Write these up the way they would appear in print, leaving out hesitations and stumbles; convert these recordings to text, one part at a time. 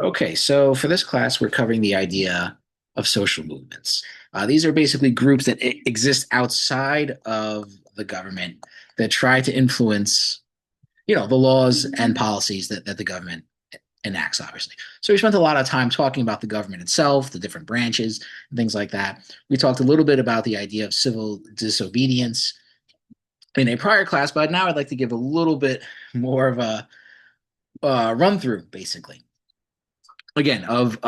Okay, so for this class, we're covering the idea of social movements. These are basically groups that exist outside of the government that try to influence, the laws and policies that the government enacts, obviously. So we spent a lot of time talking about the government itself, the different branches, and things like that. We talked a little bit about the idea of civil disobedience in a prior class, but now I'd like to give a little bit more of a run through, basically, again of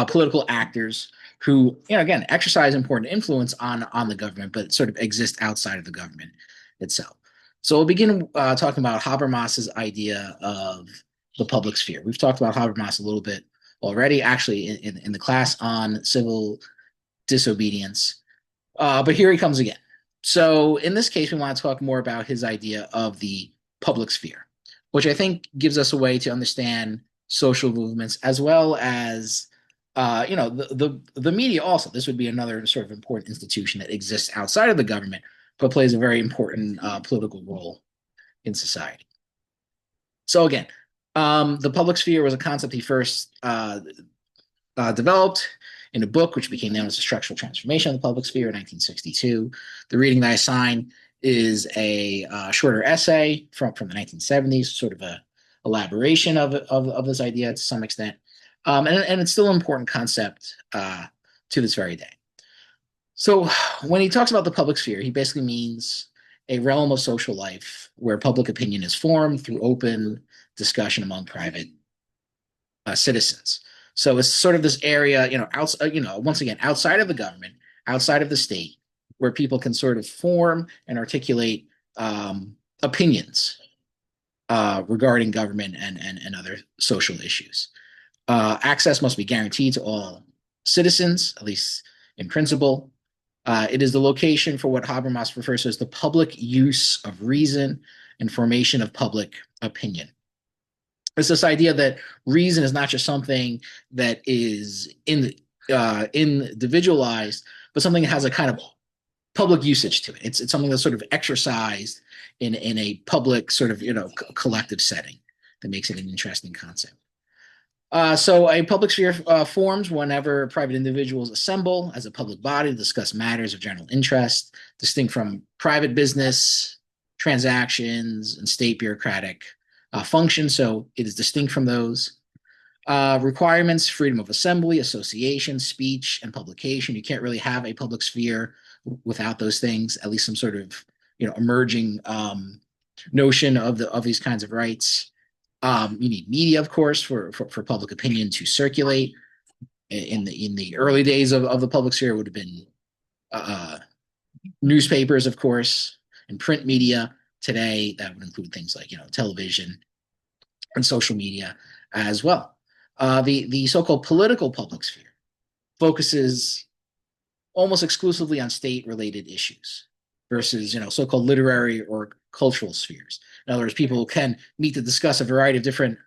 political actors who again exercise important influence on the government but sort of exist outside of the government itself. So we'll begin talking about Habermas's idea of the public sphere. We've talked about Habermas a little bit already, actually, in the class on civil disobedience, but here he comes again. So in this case we want to talk more about his idea of the public sphere, which I think gives us a way to understand social movements as well as the media. Also, this would be another sort of important institution that exists outside of the government but plays a very important political role in society. So again, the public sphere was a concept he first developed in a book which became known as The Structural Transformation of the Public Sphere in 1962. The reading that I assigned is a shorter essay from the 1970s, sort of a elaboration of this idea to some extent. And it's still an important concept to this very day. So when he talks about the public sphere, he basically means a realm of social life where public opinion is formed through open discussion among private citizens. So it's sort of this area, outside, once again, outside of the government, outside of the state, where people can sort of form and articulate opinions regarding government and other social issues. Access must be guaranteed to all citizens, at least in principle. It is the location for what Habermas refers to as the public use of reason and formation of public opinion. It's this idea that reason is not just something that is individualized, but something that has a kind of public usage to it. It's something that's sort of exercised in a public sort of collective setting that makes it an interesting concept. So a public sphere forms whenever private individuals assemble as a public body to discuss matters of general interest, distinct from private business, transactions, and state bureaucratic functions. So it is distinct from those. Requirements: freedom of assembly, association, speech, and publication. You can't really have a public sphere without those things, at least some sort of emerging notion of these kinds of rights. You need media, of course, for public opinion to circulate. In the early days of the public sphere, it would have been newspapers, of course, and print media. Today, that would include things like television and social media as well. The so-called political public sphere focuses almost exclusively on state-related issues versus so-called literary or cultural spheres. In other words, people can meet to discuss a variety of different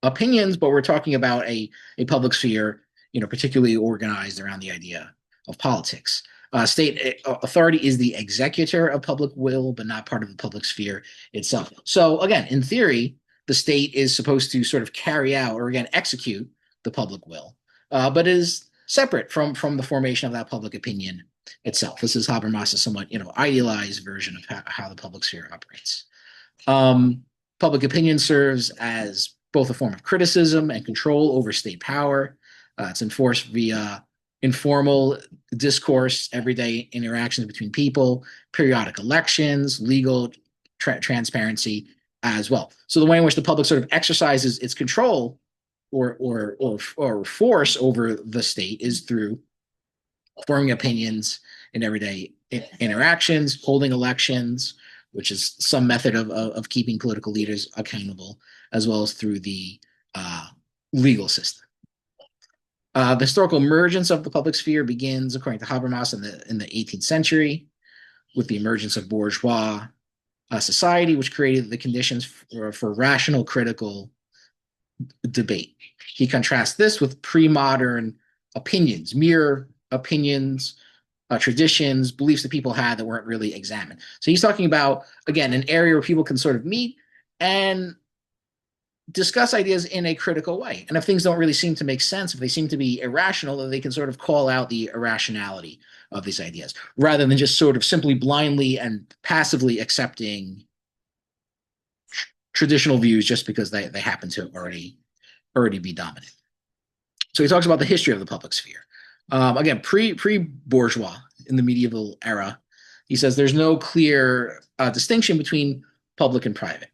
opinions, but we're talking about a public sphere, particularly organized around the idea of politics. State authority is the executor of public will, but not part of the public sphere itself. So again, in theory, the state is supposed to sort of carry out or again execute the public will, but is separate from the formation of that public opinion itself. This is Habermas' somewhat idealized version of how the public sphere operates. Public opinion serves as both a form of criticism and control over state power. It's enforced via informal discourse, everyday interactions between people, periodic elections, legal transparency as well. So the way in which the public sort of exercises its control or force over the state is through forming opinions in everyday interactions, holding elections, which is some method of keeping political leaders accountable, as well as through the legal system. The historical emergence of the public sphere begins, according to Habermas, in the 18th century with the emergence of bourgeois society, which created the conditions for rational critical debate. He contrasts this with pre-modern opinions, mere opinions, traditions, beliefs that people had that weren't really examined. So he's talking about, again, an area where people can sort of meet and discuss ideas in a critical way. And if things don't really seem to make sense, if they seem to be irrational, then they can sort of call out the irrationality of these ideas rather than just sort of simply blindly and passively accepting traditional views just because they happen to already be dominant. So he talks about the history of the public sphere. Again, pre-bourgeois in the medieval era, he says there's no clear distinction between public and private.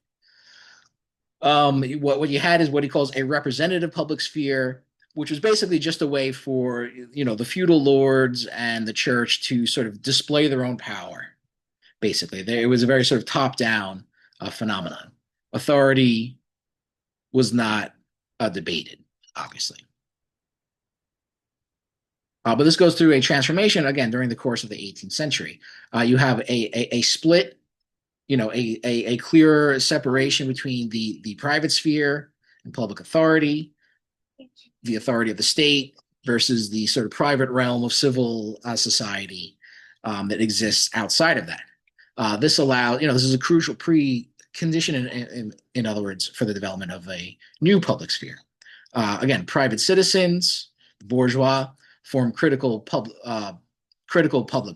What you had is what he calls a representative public sphere, which was basically just a way for the feudal lords and the church to sort of display their own power. Basically, it was a very sort of top-down phenomenon. Authority was not debated, obviously. But this goes through a transformation again during the course of the 18th century. You have a split, a clearer separation between the private sphere and public authority, the authority of the state versus the sort of private realm of civil society that exists outside of that. This allows, this is a crucial precondition, in other words, for the development of a new public sphere. Again, private citizens, bourgeois, form critical public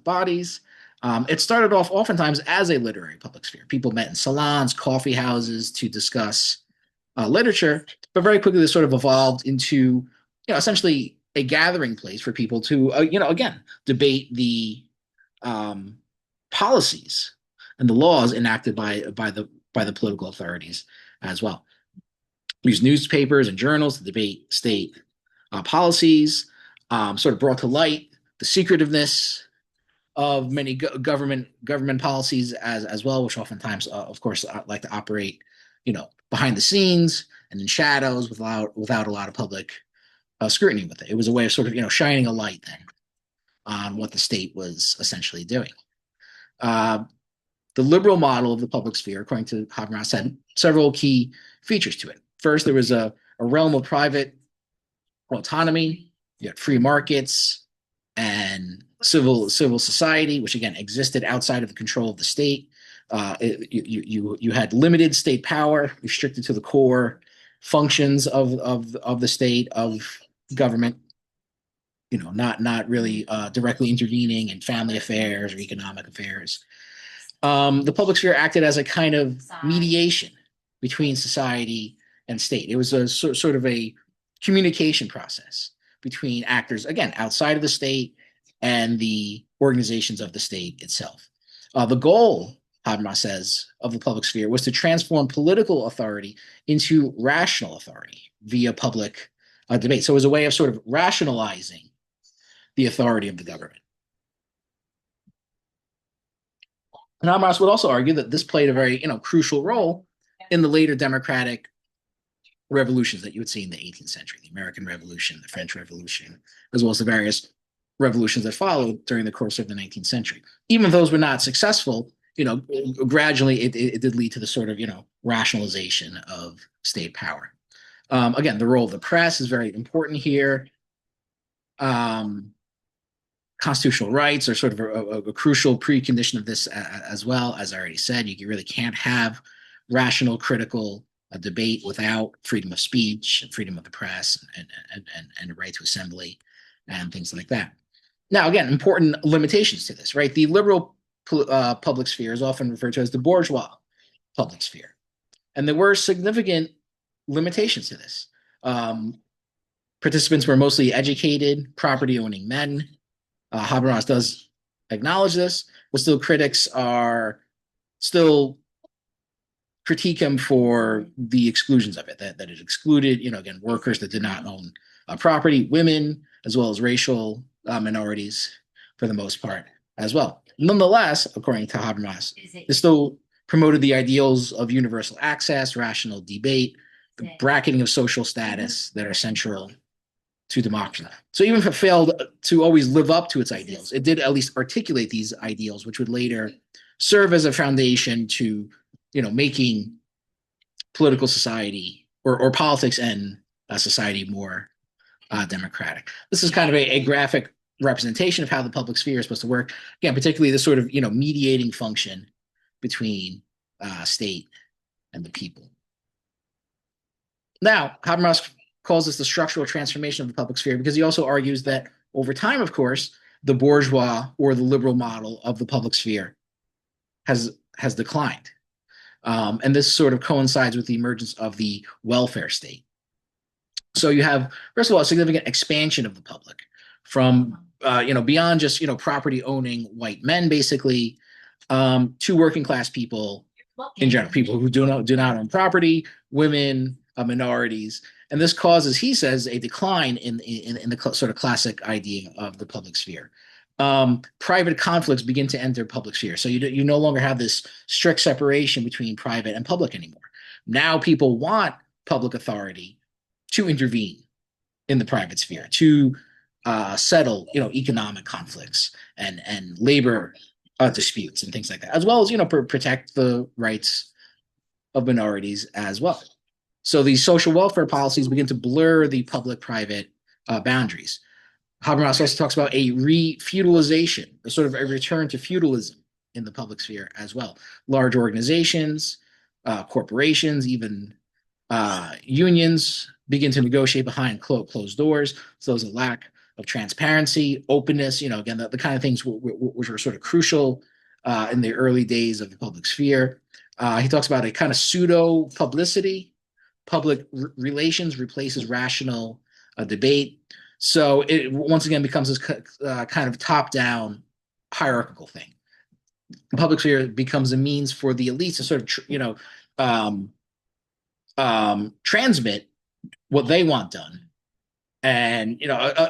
bodies. It started off oftentimes as a literary public sphere. People met in salons, coffee houses to discuss literature, but very quickly this sort of evolved into, essentially a gathering place for people to, again, debate the policies and the laws enacted by the political authorities as well. We use newspapers and journals to debate state policies. Sort of brought to light the secretiveness of many government policies as well, which oftentimes, of course, like to operate, behind the scenes and in shadows without a lot of public scrutiny with it. It was a way of sort of, shining a light then on what the state was essentially doing. The liberal model of the public sphere, according to Habermas, had several key features to it. First, there was a realm of private autonomy. You had free markets and civil society, which again existed outside of the control of the state. You had limited state power, restricted to the core functions of the state, of government. Not really directly intervening in family affairs or economic affairs. The public sphere acted as a kind of mediation between society and state. It was a sort of a communication process between actors, again, outside of the state and the organizations of the state itself. The goal, Habermas says, of the public sphere was to transform political authority into rational authority via public debate. So it was a way of sort of rationalizing the authority of the government. And Habermas would also argue that this played a very, crucial role in the later democratic revolutions that you would see in the 18th century, the American Revolution, the French Revolution, as well as the various revolutions that followed during the course of the 19th century. Even if those were not successful, gradually it did lead to the sort of, rationalization of state power. Again, the role of the press is very important here. Constitutional rights are sort of a crucial precondition of this as well. As I already said, you really can't have rational, critical debate without freedom of speech and freedom of the press and the right to assembly and things like that. Now, again, important limitations to this, right? The liberal public sphere is often referred to as the bourgeois public sphere. And there were significant limitations to this. Participants were mostly educated, property-owning men. Habermas does acknowledge this, but still critics are still critique him for the exclusions of it, that it excluded, again, workers that did not own property, women, as well as racial minorities for the most part as well. Nonetheless, according to Habermas, it still promoted the ideals of universal access, rational debate, the bracketing of social status that are central to democracy. So even if it failed to always live up to its ideals, it did at least articulate these ideals, which would later serve as a foundation to making political society or politics and society more democratic. This is kind of a graphic representation of how the public sphere is supposed to work. Again, particularly the sort of mediating function between state and the people. Now, Habermas calls this the structural transformation of the public sphere because he also argues that over time, of course, the bourgeois or the liberal model of the public sphere has declined. And this sort of coincides with the emergence of the welfare state. So you have, first of all, a significant expansion of the public from beyond just property owning white men, basically, to working class people in general, people who do not own property, women, minorities, and this causes, he says, a decline in the sort of classic idea of the public sphere. Private conflicts begin to enter public sphere, so you no longer have this strict separation between private and public anymore. Now people want public authority to intervene in the private sphere, to settle economic conflicts and labor disputes and things like that, as well as protect the rights of minorities as well. So these social welfare policies begin to blur the public-private boundaries. Habermas also talks about a re-feudalization, a sort of a return to feudalism in the public sphere as well. Large organizations, corporations, even unions begin to negotiate behind closed doors. So there's a lack of transparency, openness, again, the kind of things which were sort of crucial in the early days of the public sphere. He talks about a kind of pseudo publicity. Public relations replaces rational debate. So it once again becomes this kind of top-down hierarchical thing. The public sphere becomes a means for the elites to sort of, transmit what they want done, and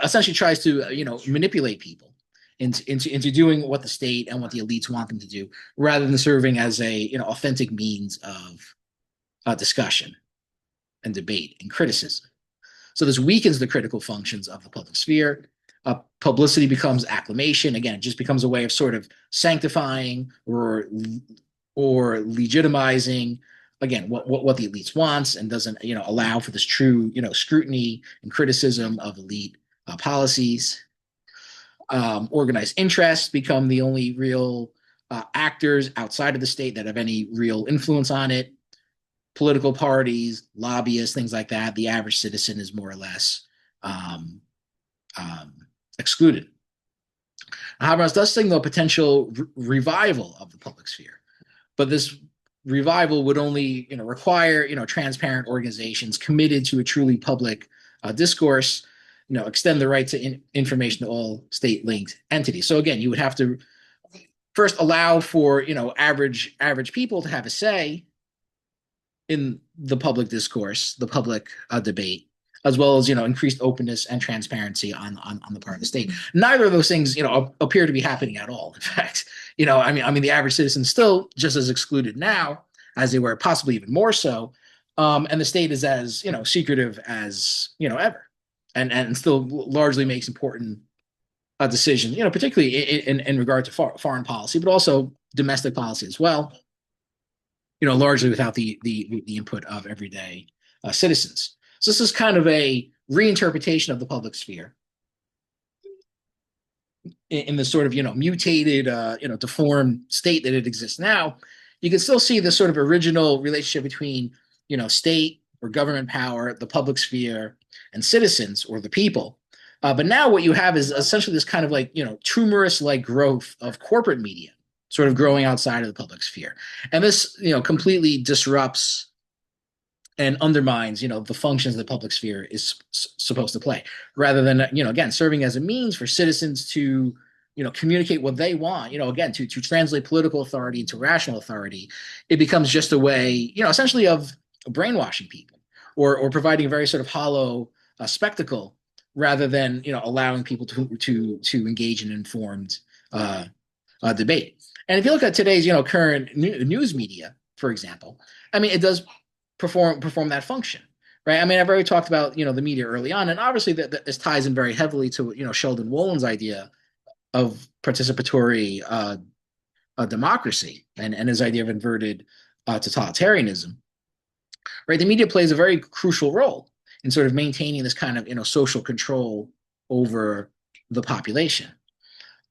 essentially tries to manipulate people into doing what the state and what the elites want them to do, rather than serving as a authentic means of discussion and debate and criticism. So this weakens the critical functions of the public sphere. Publicity becomes acclamation. Again, it just becomes a way of sort of sanctifying or legitimizing, again, what the elites wants, and doesn't allow for this true scrutiny and criticism of elite policies. Organized interests become the only real actors outside of the state that have any real influence on it. Political parties, lobbyists, things like that. The average citizen is more or less excluded. Habermas does signal a potential revival of the public sphere, but this revival would only require transparent organizations committed to a truly public discourse, extend the right to information to all state-linked entities. So again, you would have to first allow for average people to have a say in the public discourse, the public debate, as well as increased openness and transparency on the part of the state. Neither of those things appear to be happening at all. In fact, I mean the average citizen is still just as excluded now as they were, possibly even more so, and the state is as secretive as ever, and still largely makes important decisions, particularly in regard to foreign policy, but also domestic policy as well. Largely without the input of everyday citizens. So this is kind of a reinterpretation of the public sphere in the sort of mutated, deformed state that it exists now. You can still see this sort of original relationship between state or government power, the public sphere, and citizens or the people. But now what you have is essentially this kind of like tumorous-like growth of corporate media, sort of growing outside of the public sphere. And this, completely disrupts and undermines, the functions the public sphere is supposed to play, rather than, again, serving as a means for citizens to, communicate what they want, again, to translate political authority into rational authority. It becomes just a way, essentially of brainwashing people or providing a very sort of hollow spectacle, rather than, allowing people to engage in informed debate. And if you look at today's, current news media, for example, I mean, it does perform that function, right? I mean, I've already talked about, the media early on, and obviously this ties in very heavily to, Sheldon Wollin's idea of participatory democracy and his idea of inverted totalitarianism, right? The media plays a very crucial role in sort of maintaining this kind of, social control over the population.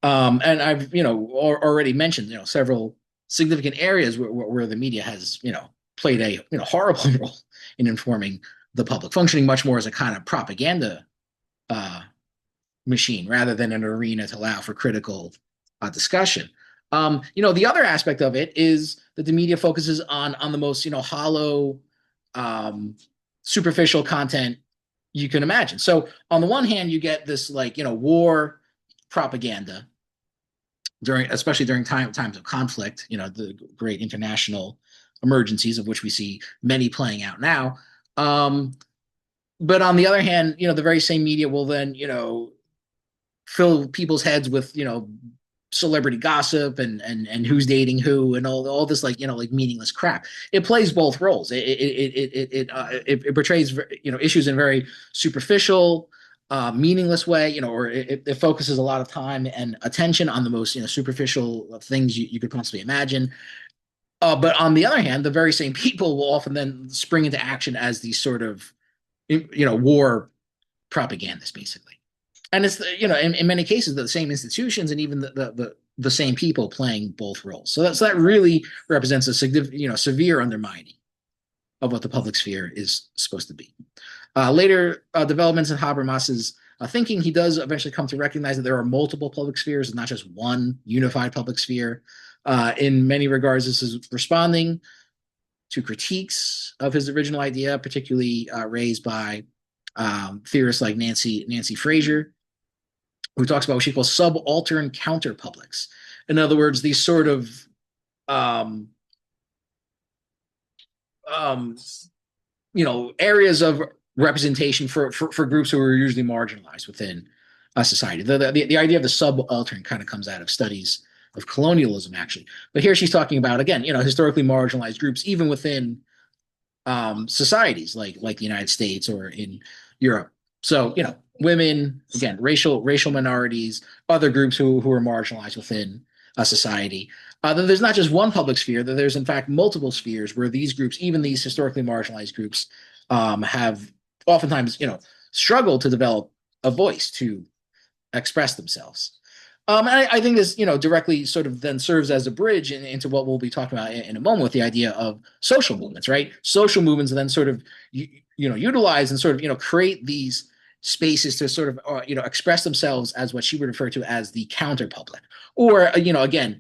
And I've, already mentioned, several significant areas where the media has, played a, horrible role in informing the public, functioning much more as a kind of propaganda uh, machine rather than an arena to allow for critical discussion. The other aspect of it is that the media focuses on the most hollow, um, superficial content you can imagine. So on the one hand, you get this like war propaganda especially during times of conflict. The great international emergencies of which we see many playing out now. Um, but on the other hand, the very same media will then fill people's heads with celebrity gossip and who's dating who and all this like meaningless crap. It plays both roles. It portrays issues in very superficial, meaningless way. Or it focuses a lot of time and attention on the most superficial things you could possibly imagine. But on the other hand, the very same people will often then spring into action as these sort of war propagandists, basically. And it's in many cases the same institutions and even the same people playing both roles. So that really represents a significant severe undermining of what the public sphere is supposed to be. Later developments in Habermas's thinking, he does eventually come to recognize that there are multiple public spheres and not just one unified public sphere. In many regards, this is responding to critiques of his original idea, particularly raised by theorists like Nancy Fraser, who talks about what she calls subaltern counterpublics. In other words, these sort of um, um, areas of representation for groups who are usually marginalized within a society. The idea of the subaltern kind of comes out of studies of colonialism, actually. But here she's talking about, again, historically marginalized groups, even within societies like the United States or in Europe. So, women, again, racial minorities, other groups who are marginalized within a society. There's not just one public sphere, that there's in fact multiple spheres where these groups, even these historically marginalized groups, have oftentimes, struggled to develop a voice to express themselves. And I think this, directly sort of then serves as a bridge into what we'll be talking about in a moment with the idea of social movements, right? Social movements then sort of, utilize and sort of, create these spaces to sort of, express themselves as what she would refer to as the counter public. Or, again,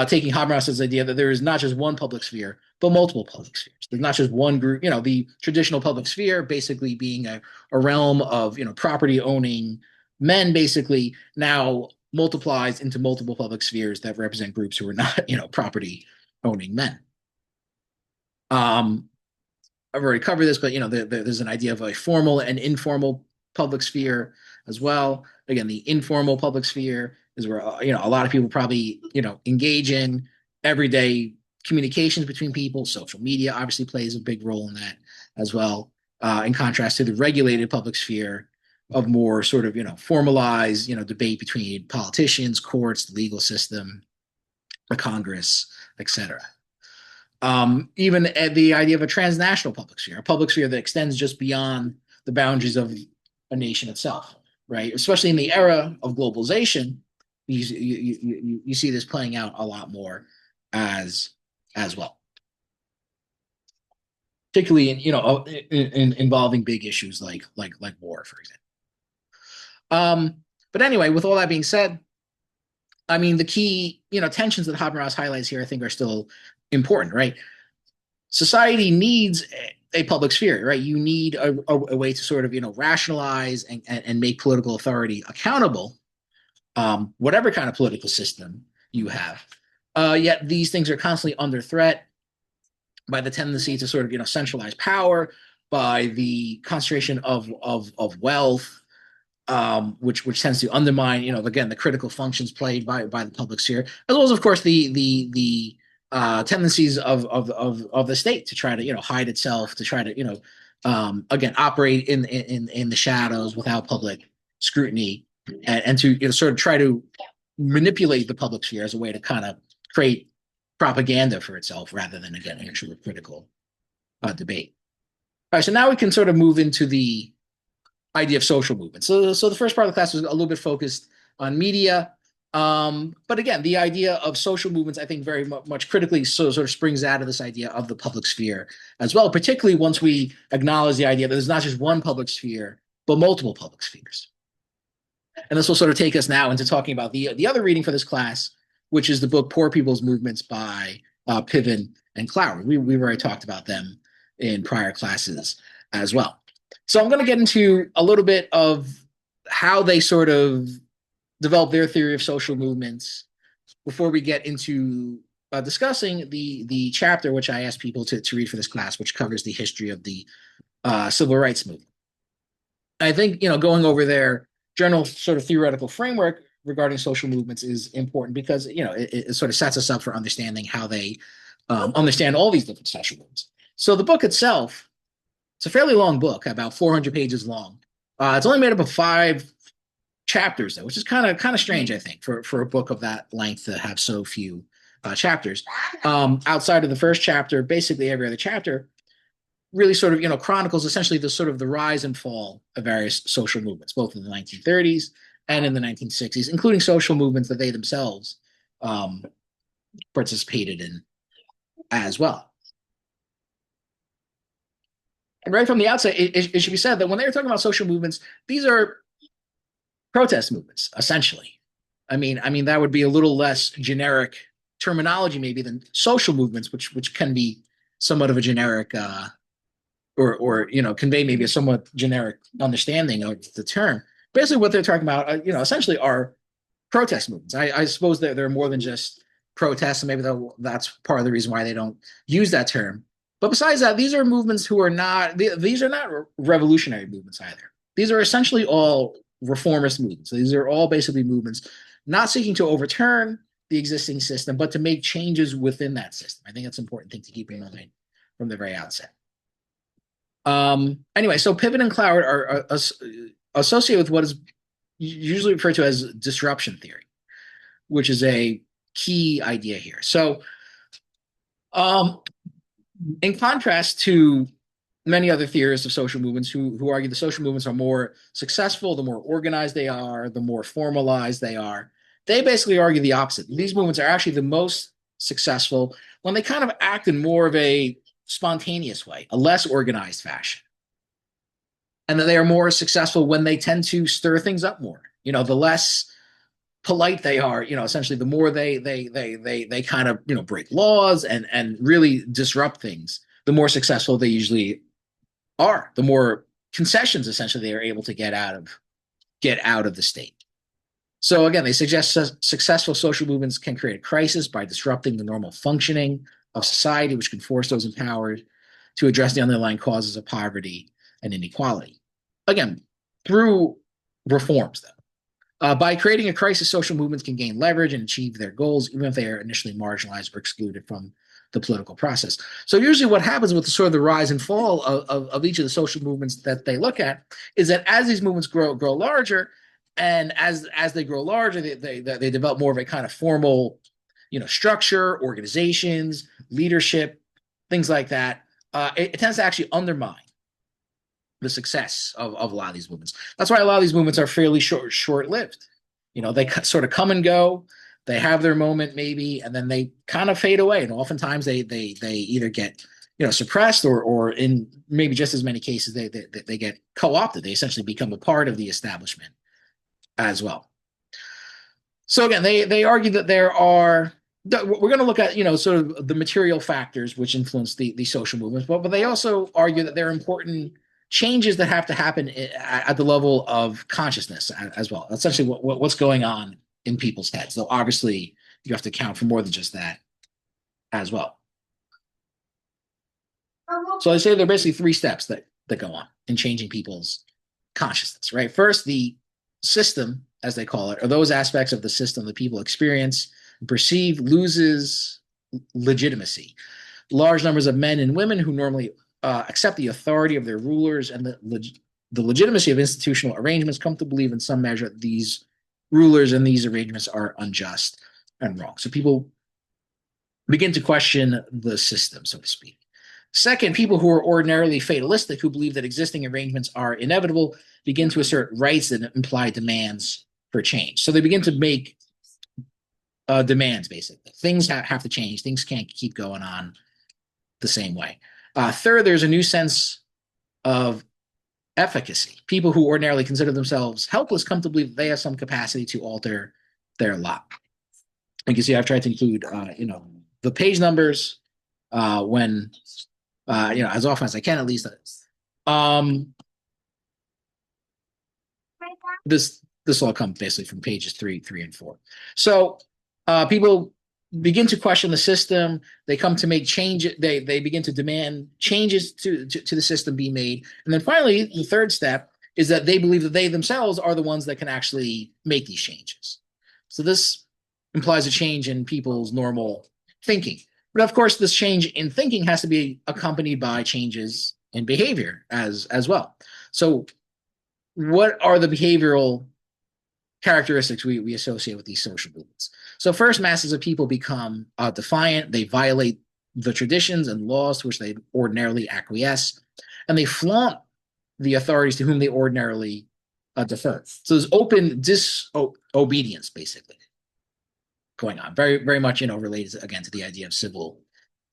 taking Habermas's idea that there is not just one public sphere, but multiple public spheres. There's not just one group, the traditional public sphere basically being a realm of, property owning men, basically now multiplies into multiple public spheres that represent groups who are not, property owning men. I've already covered this, but there's an idea of a formal and informal public sphere as well. Again, the informal public sphere is where a lot of people probably engage in everyday communications between people. Social media obviously plays a big role in that as well. In contrast to the regulated public sphere of more sort of formalized debate between politicians, courts, the legal system, the Congress, etc. Even the idea of a transnational public sphere, a public sphere that extends just beyond the boundaries of a nation itself, right? Especially in the era of globalization, you see this playing out a lot more as well, particularly in involving big issues like war, for example. But anyway, with all that being said, I mean, the key tensions that Habermas highlights here, I think, are still important, right? Society needs a public sphere, right? You need a way to sort of rationalize and make political authority accountable, whatever kind of political system you have. Yet these things are constantly under threat by the tendency to sort of centralize power, by the concentration of wealth, which tends to undermine, again, the critical functions played by the public sphere, as well as, of course, the tendencies of the state to try to hide itself, to try to again operate in the shadows without public scrutiny, and to sort of try to manipulate the public sphere as a way to kind of create propaganda for itself rather than, again, actual critical debate. All right, so now we can sort of move into the idea of social movement. So the first part of the class was a little bit focused on media. But again, the idea of social movements, I think, very much critically sort of springs out of this idea of the public sphere as well, particularly once we acknowledge the idea that there's not just one public sphere, but multiple public spheres. And this will sort of take us now into talking about the other reading for this class, which is the book Poor People's Movements by Piven and Cloward. We've already talked about them in prior classes as well. So I'm going to get into a little bit of how they sort of develop their theory of social movements before we get into discussing the chapter which I asked people to read for this class, which covers the history of the civil rights movement. I think, going over their general sort of theoretical framework regarding social movements is important because, it sort of sets us up for understanding how they understand all these different social movements. So the book itself, it's a fairly long book, about 400 pages long. It's only made up of 5 chapters, though, which is kind of strange, I think, for a book of that length to have so few chapters. Outside of the first chapter, basically every other chapter really sort of, chronicles essentially the sort of the rise and fall of various social movements, both in the 1930s and in the 1960s, including social movements that they themselves participated in as well. And right from the outset, it should be said that when they were talking about social movements, these are protest movements, essentially. I mean that would be a little less generic terminology maybe than social movements, which can be somewhat of a generic or convey maybe a somewhat generic understanding of the term. Basically, what they're talking about, essentially are protest movements. I suppose that they're more than just protests, and maybe that's part of the reason why they don't use that term. But besides that, these are movements who are not, these are not revolutionary movements either. These are essentially all reformist movements. These are all basically movements not seeking to overturn the existing system, but to make changes within that system. I think that's an important thing to keep in mind from the very outset. Anyway, so Piven and Cloward are associated with what is usually referred to as disruption theory, which is a key idea here. So, in contrast to many other theorists of social movements who argue the social movements are more successful, the more organized they are, the more formalized they are, they basically argue the opposite. These movements are actually the most successful when they kind of act in more of a spontaneous way, a less organized fashion. And that they are more successful when they tend to stir things up more. The less polite they are, essentially the more they kind of, break laws and really disrupt things, the more successful they usually are, the more concessions essentially they are able to get out of the state. So again, they suggest successful social movements can create a crisis by disrupting the normal functioning of society, which can force those empowered to address the underlying causes of poverty and inequality. Again, through reforms, though. By creating a crisis, social movements can gain leverage and achieve their goals, even if they are initially marginalized or excluded from the political process. So usually what happens with the sort of the rise and fall of each of the social movements that they look at is that as these movements grow larger, and as they grow larger, they develop more of a kind of formal, structure, organizations, leadership, things like that. It tends to actually undermine the success of a lot of these movements. That's why a lot of these movements are fairly short-lived. They sort of come and go. They have their moment maybe, and then they kind of fade away. And oftentimes they either get suppressed or in maybe just as many cases they get co-opted. They essentially become a part of the establishment as well. So again, they argue that we're going to look at sort of the material factors which influence the social movements, but they also argue that there are important changes that have to happen at the level of consciousness as well. Essentially, what's going on in people's heads. Though obviously, you have to account for more than just that as well. So I say there are basically 3 steps that go on in changing people's consciousness. Right. First, the system, as they call it, or those aspects of the system that people experience and perceive, loses legitimacy. Large numbers of men and women who normally accept the authority of their rulers and the legitimacy of institutional arrangements come to believe in some measure that these rulers and these arrangements are unjust and wrong. So people begin to question the system, so to speak. Second, people who are ordinarily fatalistic, who believe that existing arrangements are inevitable, begin to assert rights and imply demands for change. So they begin to make demands, basically. Things have to change. Things can't keep going on the same way. Third, there's a new sense of efficacy. People who ordinarily consider themselves helpless come to believe they have some capacity to alter their lot. You can see I've tried to include, the page numbers when, as often as I can, at least. Um, this all comes basically from pages 3, 3, and 4. So people begin to question the system. They come to make change. They begin to demand changes to the system be made. And then finally, the third step is that they believe that they themselves are the ones that can actually make these changes. So this implies a change in people's normal thinking. But of course, this change in thinking has to be accompanied by changes in behavior as well. So what are the behavioral characteristics we associate with these social movements? So first, masses of people become defiant. They violate the traditions and laws to which they ordinarily acquiesce, and they flaunt the authorities to whom they ordinarily defer. So there's open disobedience, basically, going on. Very, very much, related again to the idea of civil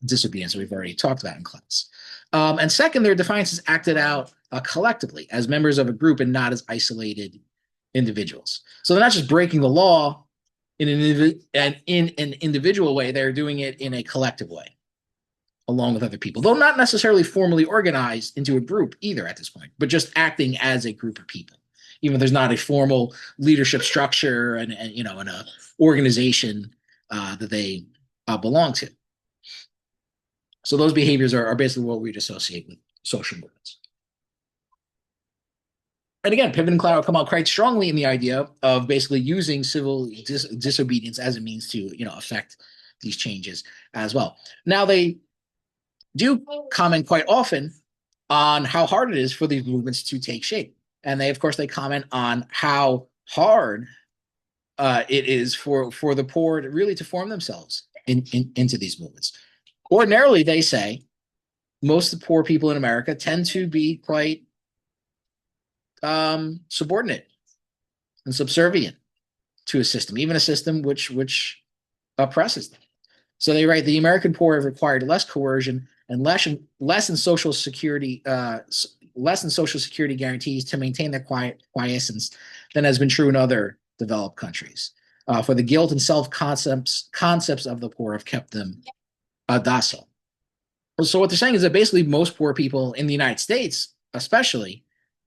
disobedience that we've already talked about in class. And second, their defiance is acted out collectively as members of a group and not as isolated individuals. So they're not just breaking the law in an individual way, they're doing it in a collective way, along with other people, though not necessarily formally organized into a group either at this point, but just acting as a group of people, even if there's not a formal leadership structure and an organization that they belong to. So those behaviors are basically what we'd associate with social movements. And again, Piven and Cloward come out quite strongly in the idea of basically using civil disobedience as a means to, affect these changes as well. Now, they do comment quite often on how hard it is for these movements to take shape. And they comment on how hard it is for the poor to form themselves into these movements. Ordinarily, they say, most of the poor people in America tend to be quite subordinate and subservient to a system, even a system which oppresses them. So they write, the American poor have required less coercion and less in social security guarantees to maintain their quiescence than has been true in other developed countries. For the guilt and self-concepts of the poor have kept them docile. So what they're saying is that basically most poor people in the United States, especially,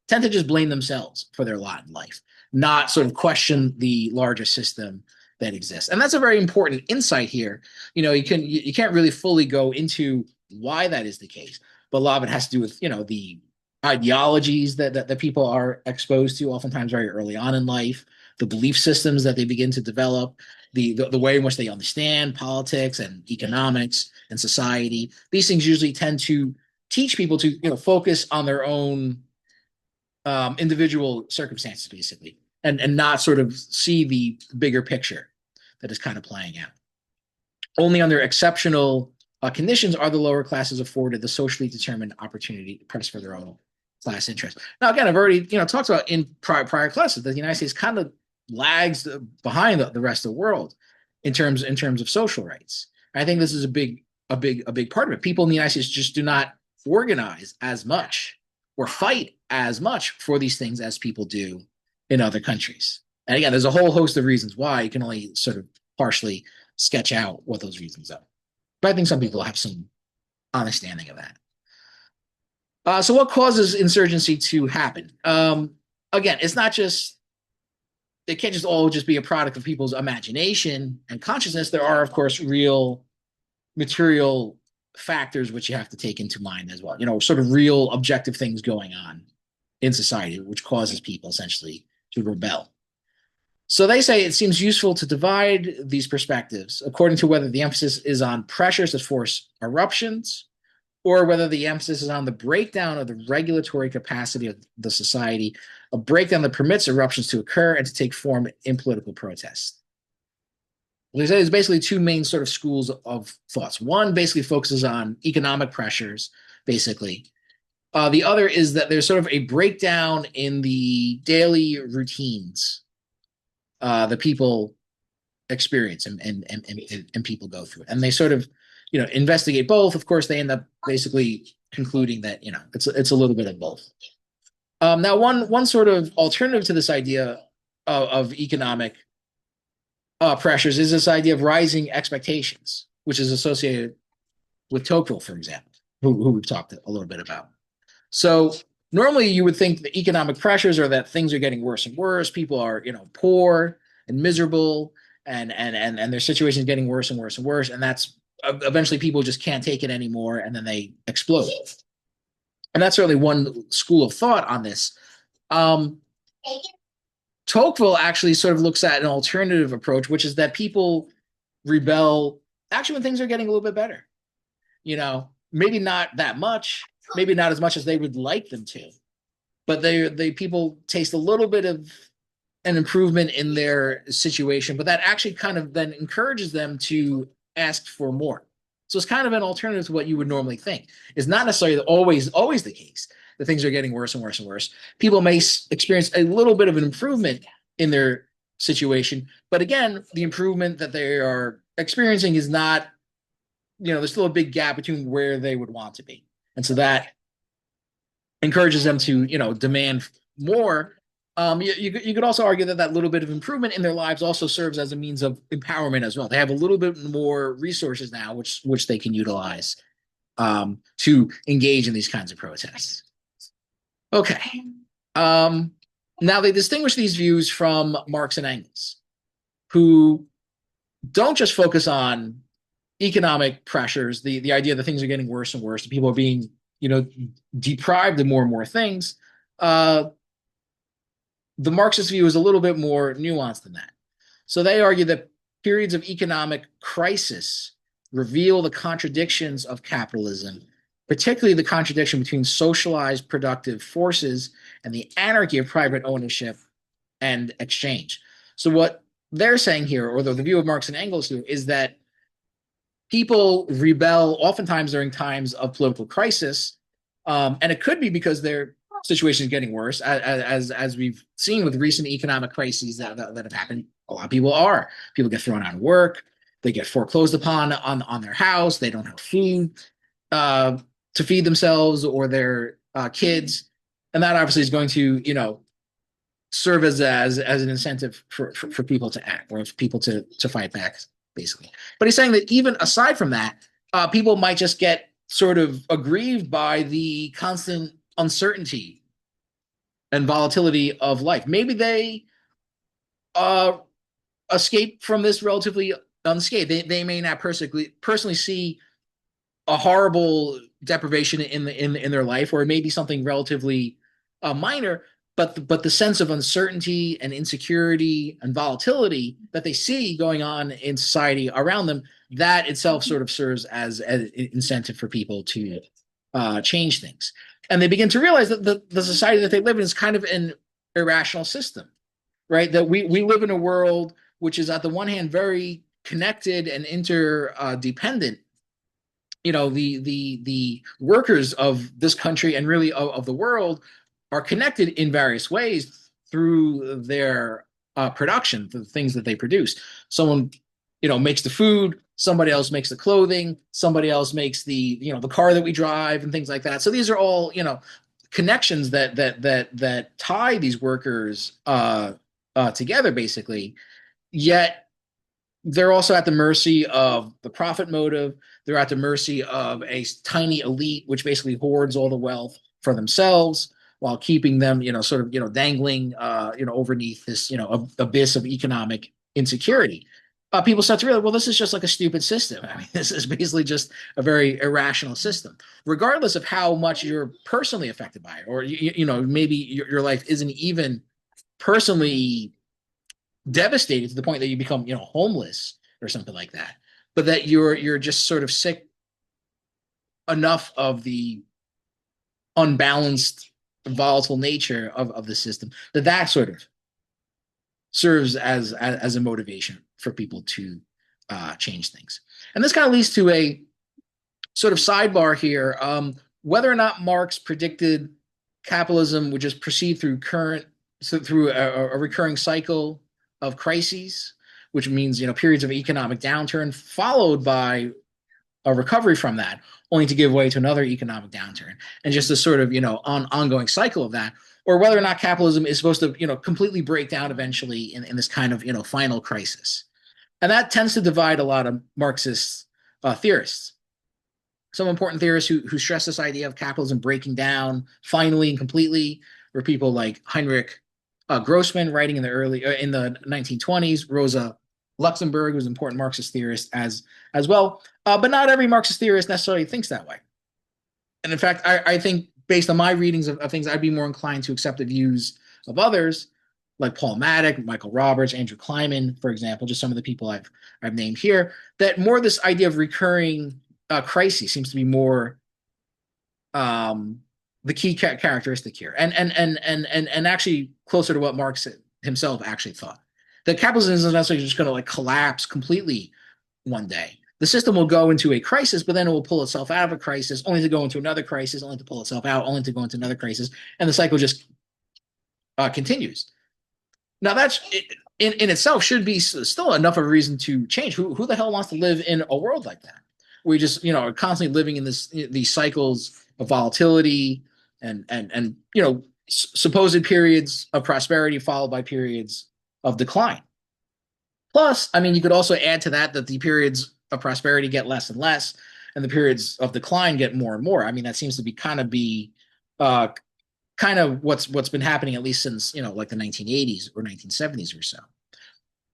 tend to just blame themselves for their lot in life, not sort of question the larger system that exists. And that's a very important insight here. You can't really fully go into why that is the case, but a lot of it has to do with, the ideologies that people are exposed to oftentimes very early on in life, the belief systems that they begin to develop, the way in which they understand politics and economics and society. These things usually tend to teach people to, focus on their own individual circumstances, basically, and not sort of see the bigger picture that is kind of playing out. Only under exceptional conditions are the lower classes afforded the socially determined opportunity to press for their own class interest. Now, again, I've already talked about in prior classes that the United States kind of lags behind the rest of the world in terms of social rights. I think this is a big part of it. People in the United States just do not organize as much or fight as much for these things as people do in other countries. And again, there's a whole host of reasons why. You can only sort of partially sketch out what those reasons are. But I think some people have some understanding of that. So what causes insurgency to happen? Again, it's not just, it can't just all just be a product of people's imagination and consciousness. There are, of course, real material factors which you have to take into mind as well. Sort of real objective things going on in society, which causes people essentially to rebel. So they say it seems useful to divide these perspectives according to whether the emphasis is on pressures that force eruptions or whether the emphasis is on the breakdown of the regulatory capacity of the society, a breakdown that permits eruptions to occur and to take form in political protest. There's basically two main sort of schools of thoughts. One basically focuses on economic pressures, basically. The other is that there's sort of a breakdown in the daily routines that people experience and people go through. And they sort of, investigate both. Of course, they end up basically concluding that, it's a little bit of both. Now, one sort of alternative to this idea of economic pressures is this idea of rising expectations, which is associated with Tocqueville, for example, who we've talked a little bit about. So normally you would think the economic pressures are that things are getting worse and worse. People are, poor and miserable, and their situation is getting worse and worse and worse. And that's eventually people just can't take it anymore, and then they explode. And that's certainly one school of thought on this. Um, Tocqueville actually sort of looks at an alternative approach, which is that people rebel actually when things are getting a little bit better. Maybe not that much, maybe not as much as they would like them to, but they people taste a little bit of an improvement in their situation, but that actually kind of then encourages them to ask for more. So it's kind of an alternative to what you would normally think. It's not necessarily always the case that things are getting worse and worse and worse. People may experience a little bit of an improvement in their situation, but again, the improvement that they are experiencing is not, there's still a big gap between where they would want to be. And so that encourages them to, demand more. You could also argue that little bit of improvement in their lives also serves as a means of empowerment as well. They have a little bit more resources now, which they can utilize to engage in these kinds of protests. Okay. Now they distinguish these views from Marx and Engels, who don't just focus on economic pressures, the idea that things are getting worse and worse, people are being, deprived of more and more things. The Marxist view is a little bit more nuanced than that. So they argue that periods of economic crisis reveal the contradictions of capitalism, particularly the contradiction between socialized productive forces and the anarchy of private ownership and exchange. So what they're saying here, or the view of Marx and Engels here, is that people rebel oftentimes during times of political crisis, and it could be because their situation is getting worse, as we've seen with recent economic crises that have happened. A lot of people get thrown out of work, they get foreclosed upon on their house, they don't have food to feed themselves or their kids, and that obviously is going to serve as an incentive for people to act, or for people to fight back, basically. But he's saying that even aside from that, people might just get sort of aggrieved by the constant uncertainty and volatility of life. Maybe they escape from this relatively unscathed. They may not personally see a horrible deprivation in their life, or it may be something relatively minor, but the sense of uncertainty and insecurity and volatility that they see going on in society around them, that itself sort of serves as an incentive for people to change things. And they begin to realize that the society that they live in is kind of an irrational system, right? That we live in a world which is, at the one hand, very connected and interdependent. The workers of this country, and really of the world, are connected in various ways through their production, the things that they produce. Someone, makes the food, somebody else makes the clothing, somebody else makes the car that we drive, and things like that. So these are all, connections that tie these workers together, basically. Yet they're also at the mercy of the profit motive. They're at the mercy of a tiny elite, which basically hoards all the wealth for themselves, while keeping them, dangling, underneath this, abyss of economic insecurity. People start to realize, well, this is just like a stupid system. I mean, this is basically just a very irrational system, regardless of how much you're personally affected by it, or maybe your life isn't even personally devastated to the point that you become, homeless or something like that, but that you're just sort of sick enough of the unbalanced, volatile nature of the system that sort of serves as a motivation for people to change things. And this kind of leads to a sort of sidebar here. Whether or not Marx predicted capitalism would just proceed through a recurring cycle of crises, which means, periods of economic downturn followed by a recovery from that, only to give way to another economic downturn, and just this sort of, ongoing cycle of that, or whether or not capitalism is supposed to, completely break down eventually in this kind of, final crisis. And that tends to divide a lot of Marxist theorists. Some important theorists who stress this idea of capitalism breaking down finally and completely were people like Heinrich Grossman, writing in the 1920s, Rosa Luxemburg, who's an important Marxist theorist as well. But not every Marxist theorist necessarily thinks that way. And in fact, I think based on my readings of things, I'd be more inclined to accept the views of others like Paul Maddock, Michael Roberts, Andrew Kleiman, for example, just some of the people I've named here, that more this idea of recurring crises seems to be more the key characteristic here, and actually closer to what Marx himself actually thought. That capitalism isn't necessarily just going to collapse completely one day. The system will go into a crisis, but then it will pull itself out of a crisis, only to go into another crisis, only to pull itself out, only to go into another crisis, and the cycle just continues. Now, that's in itself should be still enough of a reason to change. Who the hell wants to live in a world like that? We just are constantly living in these cycles of volatility and supposed periods of prosperity followed by periods of decline. Plus, I mean, you could also add to that the periods of prosperity get less and less, and the periods of decline get more and more. I mean, that seems to be kind of what's been happening at least since like the 1980s or 1970s or so.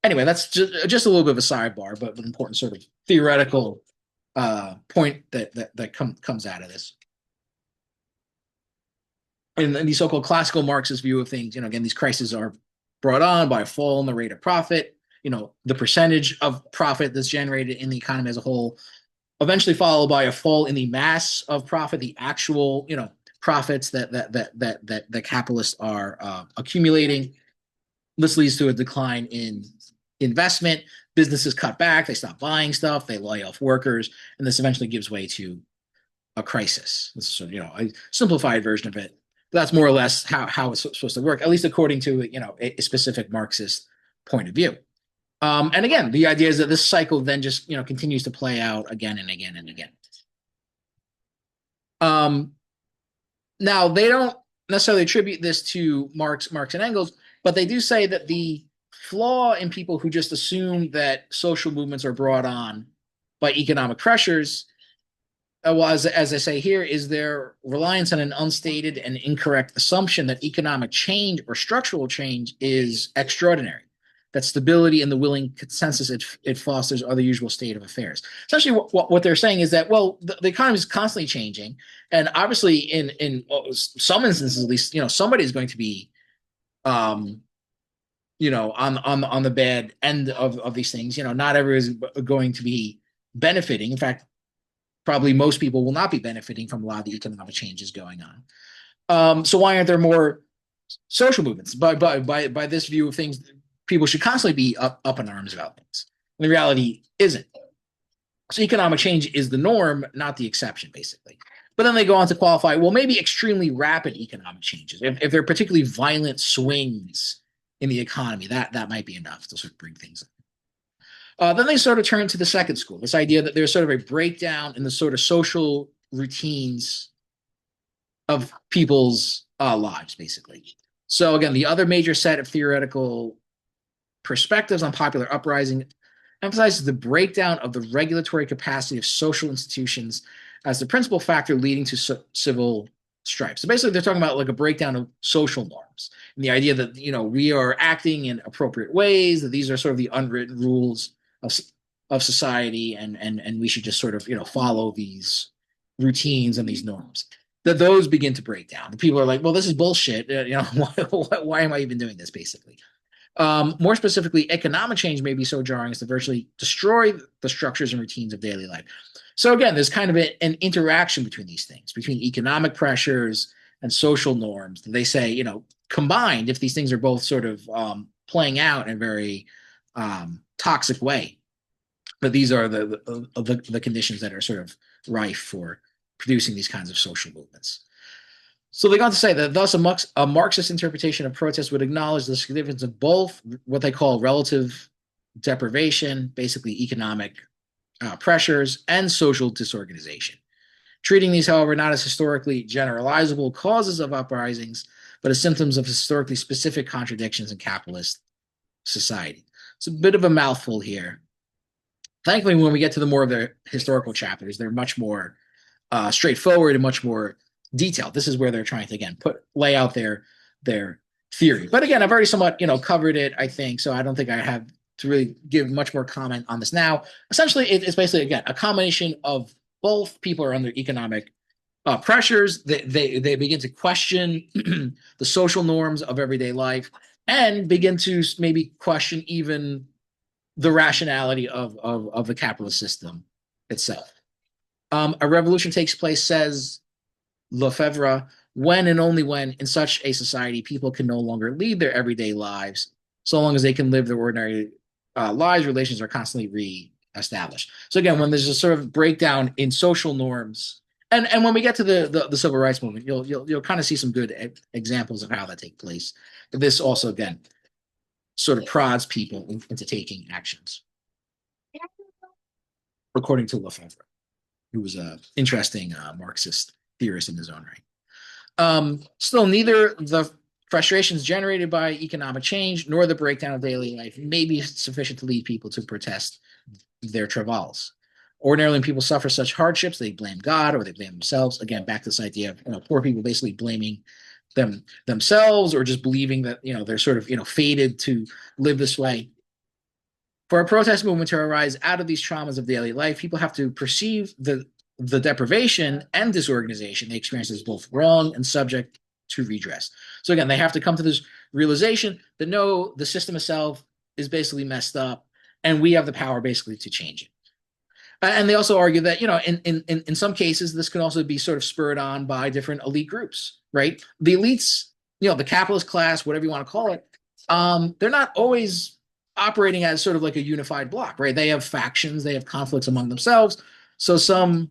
Anyway, that's just a little bit of a sidebar, but an important sort of theoretical point that comes out of this. In the so-called classical Marxist view of things, again, these crises are brought on by a fall in the rate of profit, the percentage of profit that's generated in the economy as a whole, eventually followed by a fall in the mass of profit, the actual, profits that capitalists are accumulating. This leads to a decline in investment. Businesses cut back, they stop buying stuff, they lay off workers, and this eventually gives way to a crisis. This is a simplified version of it. But that's more or less how it's supposed to work, at least according to a specific Marxist point of view. And again, the idea is that this cycle then just continues to play out again and again and again. Now, they don't necessarily attribute this to Marx and Engels, but they do say that the flaw in people who just assume that social movements are brought on by economic pressures, well, as I say here, is their reliance on an unstated and incorrect assumption that economic change or structural change is extraordinary, that stability and the willing consensus it fosters are the usual state of affairs. Essentially, what they're saying is that, well, the economy is constantly changing, and obviously, in some instances, at least, somebody is going to be, on the bad end of these things. Not everyone is going to be benefiting. In fact, probably most people will not be benefiting from a lot of the economic changes going on. So why aren't there more social movements? By this view of things, people should constantly be up in arms about things. And the reality isn't. So economic change is the norm, not the exception, basically. But then they go on to qualify, well, maybe extremely rapid economic changes. If there are particularly violent swings in the economy, that might be enough to sort of bring things up. Then they sort of turn to the second school, this idea that there's sort of a breakdown in the sort of social routines of people's lives, basically. So again, the other major set of theoretical perspectives on popular uprising emphasizes the breakdown of the regulatory capacity of social institutions as the principal factor leading to civil strife. So basically, they're talking about like a breakdown of social norms and the idea that we are acting in appropriate ways, that these are sort of the unwritten rules of society, and we should just sort of follow these routines and these norms. That those begin to break down. And people are like, well, this is bullshit. Why am I even doing this? Basically. More specifically, economic change may be so jarring as to virtually destroy the structures and routines of daily life. So again, there's kind of an interaction between these things, between economic pressures and social norms. They say, combined, if these things are both sort of playing out in a very toxic way, but these are the conditions that are sort of rife for producing these kinds of social movements. So they go on to say that thus a Marxist interpretation of protest would acknowledge the significance of both what they call relative deprivation, basically economic pressures, and social disorganization. Treating these, however, not as historically generalizable causes of uprisings, but as symptoms of historically specific contradictions in capitalist society. It's a bit of a mouthful here. Thankfully, when we get to the more of the historical chapters, they're much more straightforward and much more detailed. This is where they're trying to again lay out their theory. But again, I've already somewhat covered it, I think, so I don't think I have to really give much more comment on this now. Essentially, it's basically again a combination of both. People are under economic pressures. They begin to question the social norms of everyday life and begin to maybe question even the rationality of the capitalist system itself. A revolution takes place, says Lefebvre, when and only when in such a society people can no longer lead their everyday lives. So long as they can live their ordinary lives, relations are constantly re-established. So again, when there's a sort of breakdown in social norms, and when we get to the civil rights movement, you'll kind of see some good examples of how that takes place. But this also again sort of prods people into taking actions, according to Lefebvre, who was an interesting Marxist theorist in his own right. Still, neither the frustrations generated by economic change nor the breakdown of daily life may be sufficient to lead people to protest their travails. Ordinarily, when people suffer such hardships, they blame God or they blame themselves. Again, back to this idea of poor people basically blaming themselves or just believing that they're sort of fated to live this way. For a protest movement to arise out of these traumas of daily life, people have to perceive the deprivation and disorganization they experience as both wrong and subject to redress. So again, they have to come to this realization that no, the system itself is basically messed up, and we have the power basically to change it. And they also argue that in some cases this can also be sort of spurred on by different elite groups, right? The elites, the capitalist class, whatever you want to call it, they're not always operating as sort of like a unified block, right? They have factions, they have conflicts among themselves. So some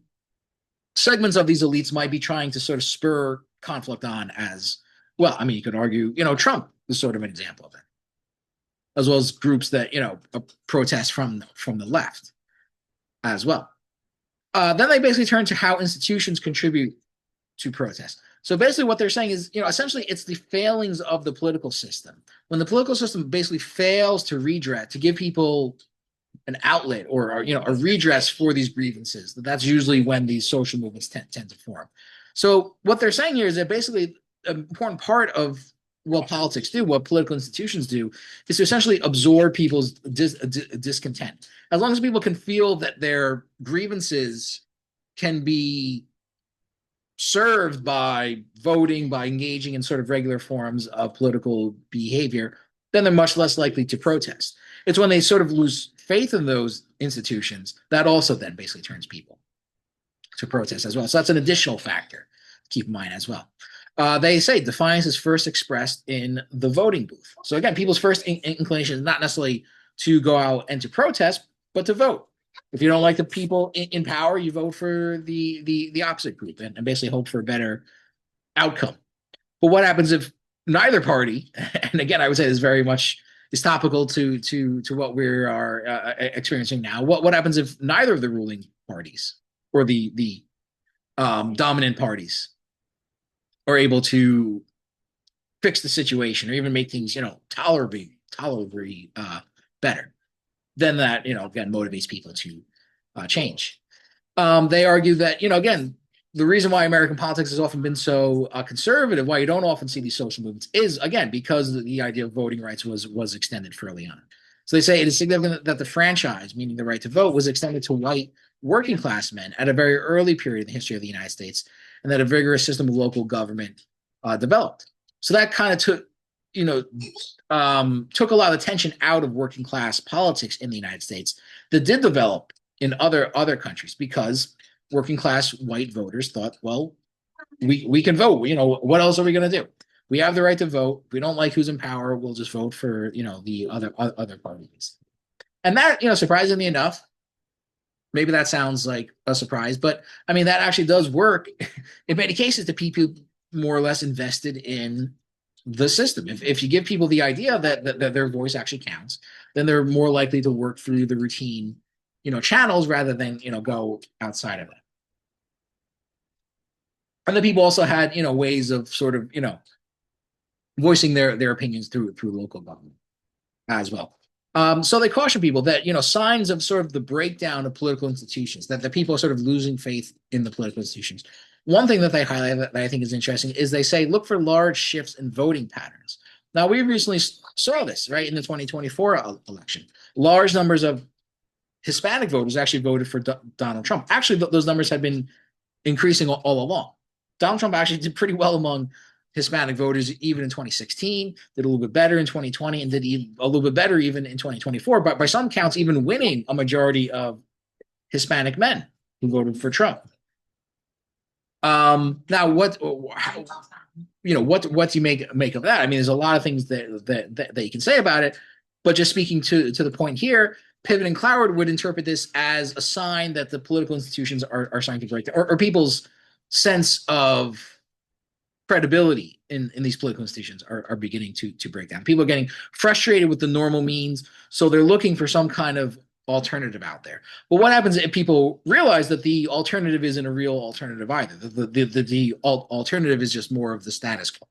segments of these elites might be trying to sort of spur conflict on as well. I mean, you could argue, Trump is sort of an example of it, as well as groups that, protest from the left as well. Then they basically turn to how institutions contribute to protest. So basically what they're saying is, essentially it's the failings of the political system. When the political system basically fails to redress, to give people an outlet or a redress for these grievances, that's usually when these social movements tend to form. So what they're saying here is that basically an important part of what politics do, what political institutions do, is to essentially absorb people's discontent. As long as people can feel that their grievances can be served by voting, by engaging in sort of regular forms of political behavior, then they're much less likely to protest. It's when they sort of lose faith in those institutions that also then basically turns people to protest as well. So that's an additional factor to keep in mind as well. They say defiance is first expressed in the voting booth. So again, people's first inclination is not necessarily to go out and to protest, but to vote. If you don't like the people in power, you vote for the opposite group and basically hope for a better outcome. But what happens if neither party, and again, I would say this very much is topical to what we are experiencing now. What happens if neither of the ruling parties or the dominant parties are able to fix the situation or even make things tolerably better? Then that again motivates people to change. They argue that again, the reason why American politics has often been so conservative, why you don't often see these social movements, is again because the idea of voting rights was extended fairly on. So they say it is significant that the franchise, meaning the right to vote, was extended to white working class men at a very early period in the history of the United States, and that a vigorous system of local government developed. So that kind of took a lot of tension out of working class politics in the United States that did develop in other countries, because working class white voters thought, well, we can vote. What else are we going to do? We have the right to vote. If we don't like who's in power, we'll just vote for the other parties. And that surprisingly enough, maybe that sounds like a surprise, but I mean that actually does work in many cases to people more or less invested in the system. If you give people the idea that their voice actually counts, then they're more likely to work through the routine, channels rather than, go outside of it. And the people also had, ways of sort of, voicing their opinions through local government as well. So they caution people that, signs of sort of the breakdown of political institutions, that the people are sort of losing faith in the political institutions. One thing that they highlight that I think is interesting is they say, look for large shifts in voting patterns. Now, we recently saw this, right, in the 2024 election. Large numbers of Hispanic voters actually voted for Donald Trump. Actually, those numbers had been increasing all along. Donald Trump actually did pretty well among Hispanic voters even in 2016, did a little bit better in 2020, and did a little bit better even in 2024. But by some counts, even winning a majority of Hispanic men who voted for Trump. Now, what do you make of that? I mean, there's a lot of things that you can say about it, but just speaking to the point here, Piven and Cloward would interpret this as a sign that the political institutions are starting to break down, or people's sense of credibility in these political institutions are beginning to break down. People are getting frustrated with the normal means, so they're looking for some kind of alternative out there. But what happens if people realize that the alternative isn't a real alternative either? The alternative is just more of the status quo.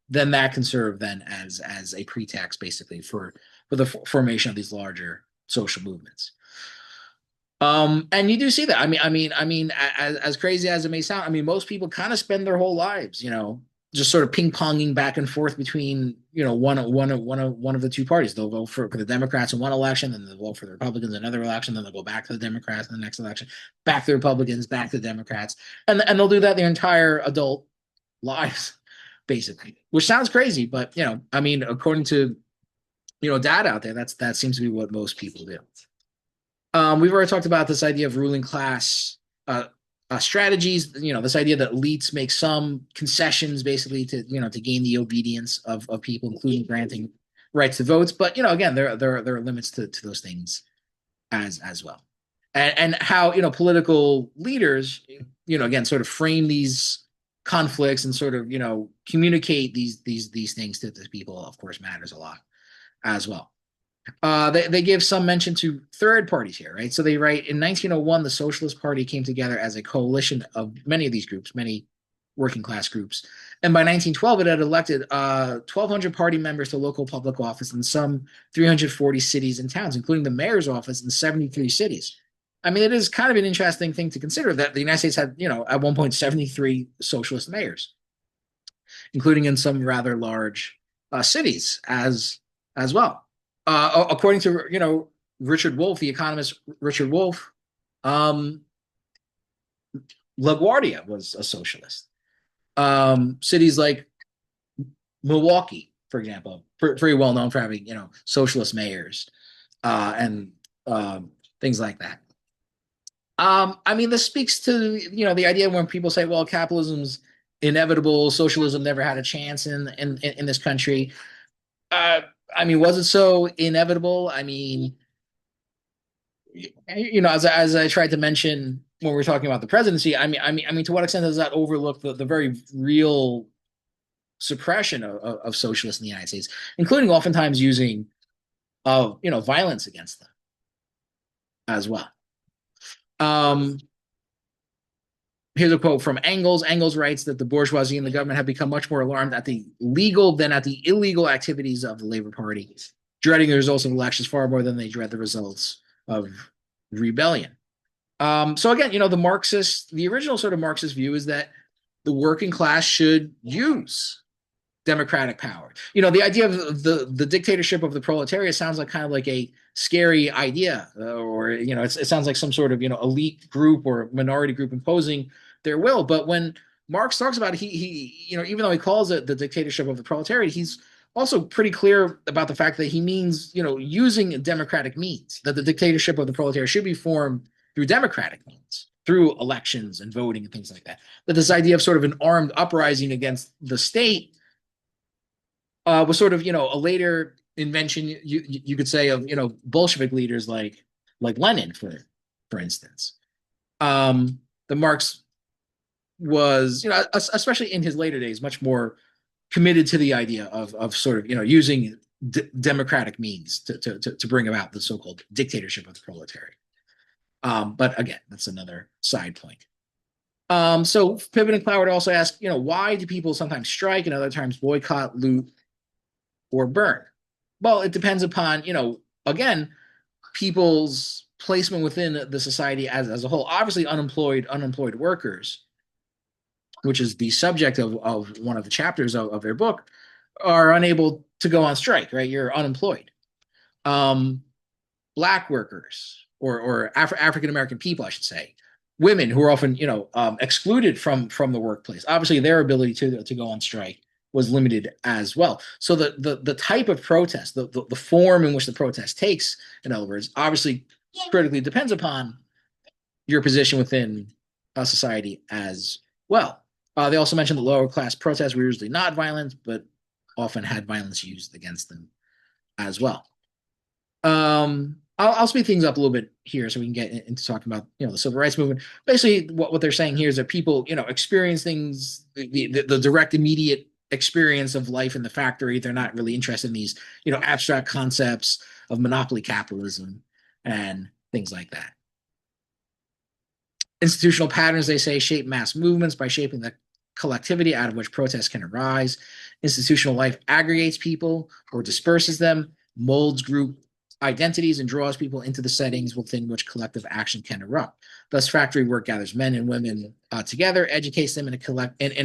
Then that can serve then as a pretext, basically, for the formation of these larger social movements. And you do see that. As crazy as it may sound, I mean, most people kind of spend their whole lives, just sort of ping-ponging back and forth between, one of the two parties. They'll vote for the Democrats in one election, then they'll vote for the Republicans in another election, then they'll go back to the Democrats in the next election, back to the Republicans, back to the Democrats, and they'll do that their entire adult lives, basically. Which sounds crazy, but according to data out there, that seems to be what most people do. We've already talked about this idea of ruling class strategies. This idea that elites make some concessions, basically, to gain the obedience of people, including granting rights to votes. But again, there are limits to those things as well, and how political leaders, again, sort of frame these conflicts and sort of communicate these things to people. Of course, matters a lot as well. They give some mention to third parties here, right? So they write, in 1901, the Socialist Party came together as a coalition of many of these groups, many working class groups. And by 1912, it had elected 1,200 party members to local public office in some 340 cities and towns, including the mayor's office in 73 cities. I mean, it is kind of an interesting thing to consider that the United States had, at one point, 73 socialist mayors, including in some rather large cities as well. According to Richard Wolff, the economist Richard Wolff, LaGuardia was a socialist. Cities like Milwaukee, for example, pretty well known for having socialist mayors and things like that. This speaks to the idea when people say, well, capitalism's inevitable, socialism never had a chance in this country. Was it so inevitable? As I tried to mention when we were talking about the presidency, to what extent does that overlook the very real suppression of socialists in the United States, including oftentimes using violence against them as well? Here's a quote from Engels. Engels writes that the bourgeoisie and the government have become much more alarmed at the legal than at the illegal activities of the Labor Party, dreading the results of elections far more than they dread the results of rebellion. So again, the original sort of Marxist view is that the working class should use democratic power. The idea of the dictatorship of the proletariat sounds like kind of like a scary idea, or it sounds like some sort of elite group or minority group imposing their will. But when Marx talks about it, he even though he calls it the dictatorship of the proletariat, he's also pretty clear about the fact that he means using democratic means, that the dictatorship of the proletariat should be formed through democratic means, through elections and voting and things like that. That this idea of sort of an armed uprising against the state was sort of a later invention, you could say, of Bolshevik leaders like Lenin, for instance. The Marx was especially in his later days much more committed to the idea of sort of using democratic means to bring about the so-called dictatorship of the proletariat. But again, that's another side point. So Piven and Cloward also ask, why do people sometimes strike and other times boycott, loot, or burn? Well, it depends upon, again, people's placement within the society as a whole. Obviously, unemployed workers, which is the subject of one of the chapters of their book, are unable to go on strike, right? You're unemployed. Um, Black workers or African American people, I should say, women who are often excluded from the workplace. Obviously, their ability to go on strike was limited as well. So the type of protest, the form in which the protest takes, in other words, obviously critically depends upon your position within a society as well. They also mentioned the lower class protests were usually not violent, but often had violence used against them as well. I'll speed things up a little bit here so we can get into talking about the civil rights movement. Basically, what they're saying here is that people experience things, the direct immediate experience of life in the factory. They're not really interested in these abstract concepts of monopoly capitalism and things like that. Institutional patterns, they say, shape mass movements by shaping the collectivity out of which protests can arise. Institutional life aggregates people or disperses them, molds group identities, and draws people into the settings within which collective action can erupt. Thus, factory work gathers men and women together, educates them in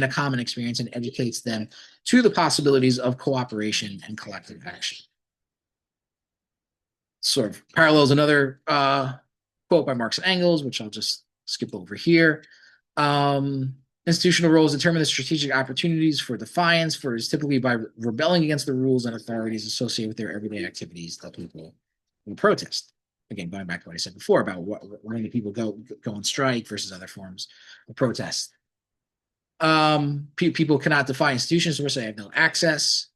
a common experience, and educates them to the possibilities of cooperation and collective action. Sort of parallels another quote by Marx and Engels, which I'll just skip over here. Institutional roles determine the strategic opportunities for defiance, for is typically by rebelling against the rules and authorities associated with their everyday activities that people will protest. Again, going back to what I said before about when do people go on strike versus other forms of protest. People cannot defy institutions to which they have no access.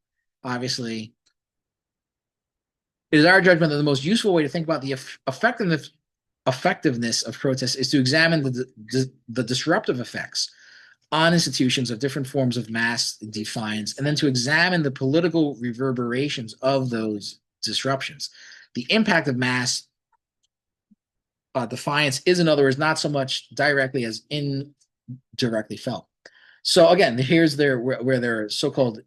Obviously, it is our judgment that the most useful way to think about the effectiveness of protests is to examine the disruptive effects on institutions of different forms of mass defiance, and then to examine the political reverberations of those disruptions. The impact of mass defiance is, in other words, not so much directly as indirectly felt. So again, here's where their so-called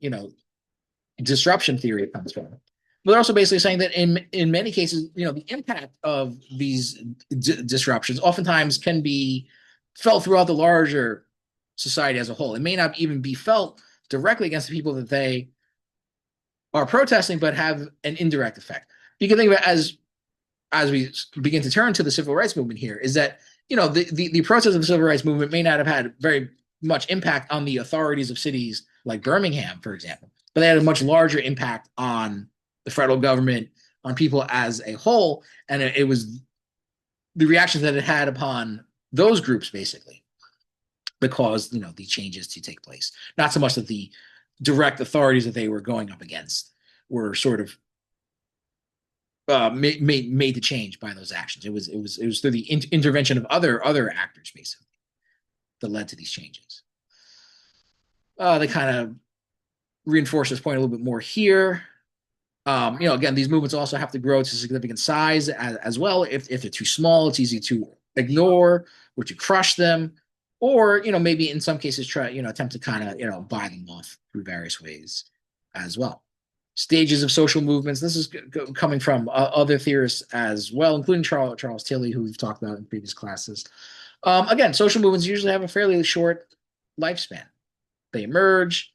disruption theory comes from. But they're also basically saying that in many cases, the impact of these disruptions oftentimes can be felt throughout the larger society as a whole. It may not even be felt directly against the people that they are protesting, but have an indirect effect. You can think of it as we begin to turn to the civil rights movement here, is that the process of the civil rights movement may not have had very much impact on the authorities of cities like Birmingham, for example, but they had a much larger impact on the federal government, on people as a whole, and it was the reactions that it had upon those groups basically that caused the changes to take place. Not so much that the direct authorities that they were going up against were sort of made the change by those actions. It was through the intervention of other actors basically that led to these changes. They kind of reinforce this point a little bit more here. Again, these movements also have to grow to significant size as well. If they're too small, it's easy to ignore or to crush them, or maybe in some cases try attempt to kind of buy them off through various ways as well. Stages of social movements. This is coming from other theorists as well, including Charles Tilly, who we've talked about in previous classes. Again, social movements usually have a fairly short lifespan. They emerge,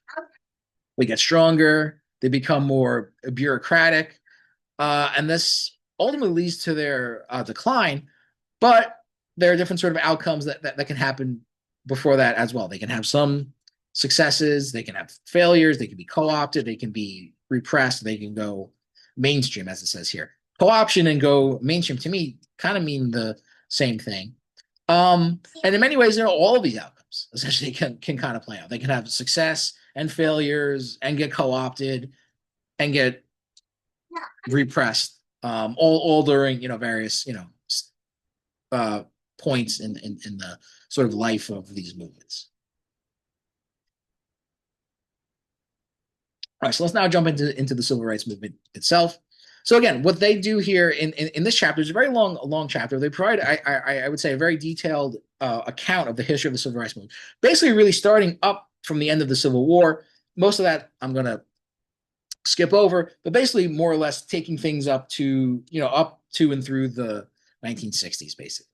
they get stronger, they become more bureaucratic, and this ultimately leads to their decline. But there are different sort of outcomes that can happen before that as well. They can have some successes, they can have failures, they can be co-opted, they can be repressed, they can go mainstream, as it says here. Co-option and go mainstream to me kind of mean the same thing. And in many ways, all of these outcomes essentially can kind of play out. They can have success and failures and get co-opted and get repressed, all during various points in the sort of life of these movements. All right, so let's now jump into the civil rights movement itself. So again, what they do here in this chapter is a very long chapter. They provide, I would say, a very detailed account of the history of the civil rights movement, basically really starting up from the end of the Civil War. Most of that I'm going to skip over, but basically more or less taking things up to and through the 1960s, basically.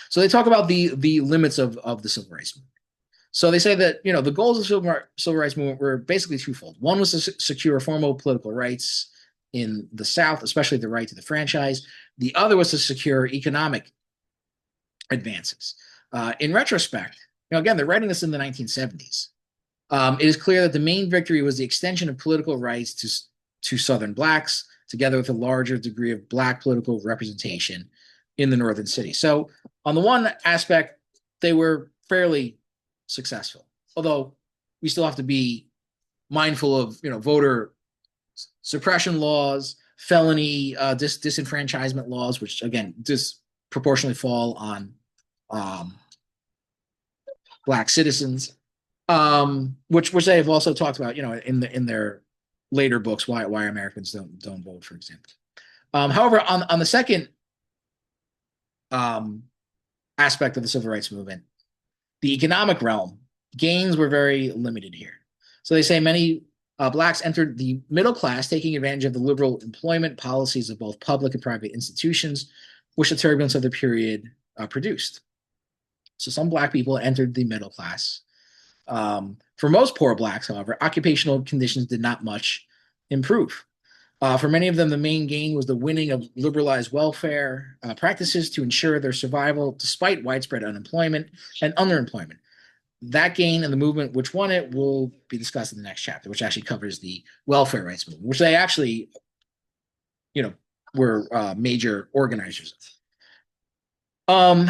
So they talk about the limits of the civil rights movement. So they say that the goals of the civil rights movement were basically twofold. One was to secure formal political rights in the South, especially the right to the franchise. The other was to secure economic advances. In retrospect, again, they're writing this in the 1970s. It is clear that the main victory was the extension of political rights to Southern blacks, together with a larger degree of black political representation in the northern cities. So on the one aspect, they were fairly successful, although we still have to be mindful of voter suppression laws, felony disenfranchisement laws, which again disproportionately fall on black citizens, which they have also talked about, in their later books, why Americans don't vote, for example. However, on the second aspect of the civil rights movement, the economic realm, gains were very limited here. So they say many blacks entered the middle class, taking advantage of the liberal employment policies of both public and private institutions, which the turbulence of the period produced. So some black people entered the middle class. For most poor blacks, however, occupational conditions did not much improve. For many of them, the main gain was the winning of liberalized welfare practices to ensure their survival despite widespread unemployment and underemployment. That gain and the movement which won it will be discussed in the next chapter, which actually covers the welfare rights movement, which they actually, were major organizers of.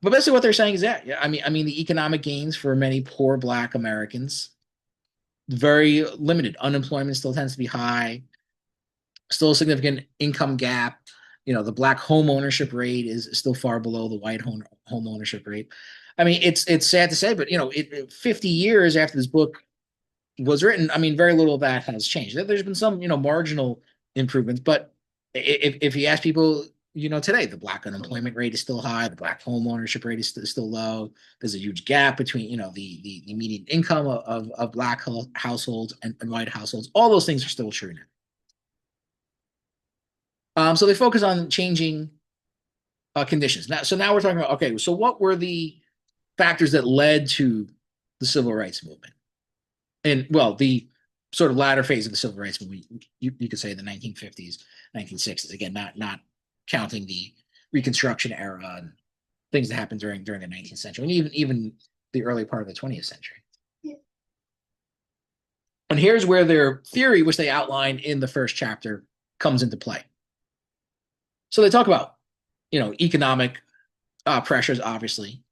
But basically what they're saying is that, I mean, the economic gains for many poor black Americans, very limited. Unemployment still tends to be high. Still a significant income gap. The black home ownership rate is still far below the white home ownership rate. I mean, it's sad to say, but 50 years after this book was written, I mean, very little of that has changed. There's been some, marginal improvements, but if you ask people, today the black unemployment rate is still high, the black home ownership rate is still low. There's a huge gap between, the median income of black households and white households. All those things are still true now. So they focus on changing conditions. Now we're talking about, okay, so what were the factors that led to the civil rights movement? And well, the sort of latter phase of the civil rights movement, you could say the 1950s, 1960s, again, not counting the Reconstruction era and things that happened during the 19th century, and even the early part of the 20th century. Yeah. And here's where their theory, which they outline in the first chapter, comes into play. So they talk about, economic pressures, obviously,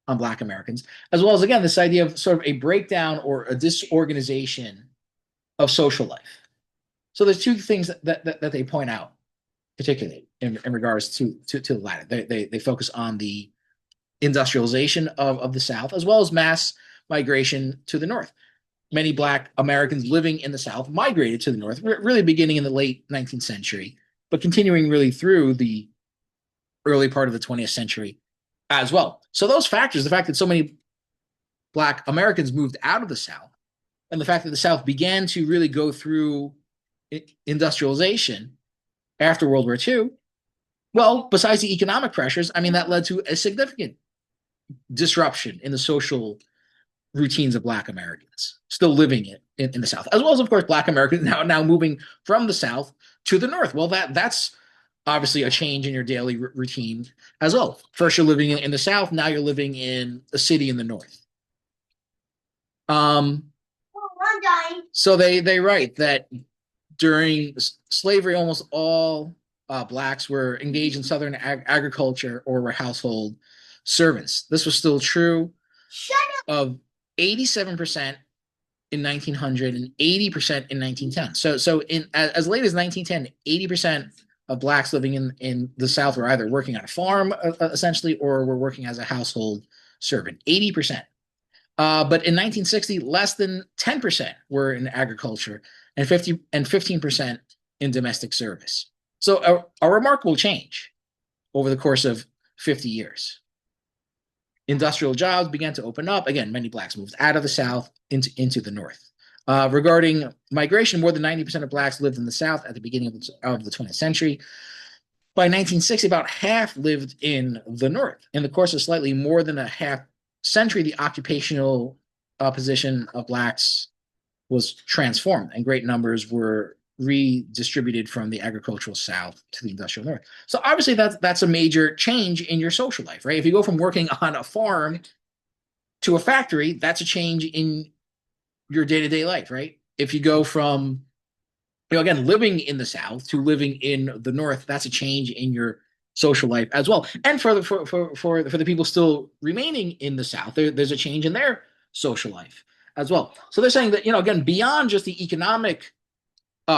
on black Americans, as well as, again, this idea of sort of a breakdown or a disorganization of social life. So there's two things that they point out, particularly in regards to the latter. They focus on the industrialization of the South, as well as mass migration to the North. Many black Americans living in the South migrated to the North, really beginning in the late 19th century, but continuing really through the early part of the 20th century as well. So those factors, the fact that so many black Americans moved out of the South, and the fact that the South began to really go through industrialization after World War II, well, besides the economic pressures, I mean, that led to a significant disruption in the social routines of black Americans still living in the South, as well as, of course, black Americans now moving from the South to the North. Well, that's obviously a change in your daily routine as well. First, you're living in the South. Now you're living in a city in the North. So they write that during slavery, almost all blacks were engaged in Southern agriculture or were household servants. This was still true of 87% in 1900 and 80% in 1910. So as late as 1910, 80% of blacks living in the South were either working on a farm, essentially, or were working as a household servant. 80%. But in 1960, less than 10% were in agriculture and 15% in domestic service. So a remarkable change over the course of 50 years. Industrial jobs began to open up. Again, many blacks moved out of the South into the North. Regarding migration, more than 90% of blacks lived in the South at the beginning of the 20th century. By 1960, about half lived in the North. In the course of slightly more than a half century, the occupational position of blacks was transformed, and great numbers were redistributed from the agricultural South to the industrial North. So obviously that's a major change in your social life, right? If you go from working on a farm to a factory, that's a change in your day-to-day life, right? If you go from, again, living in the South to living in the North, that's a change in your social life as well. And for the people still remaining in the South, there's a change in their social life as well. So they're saying that, again, beyond just the economic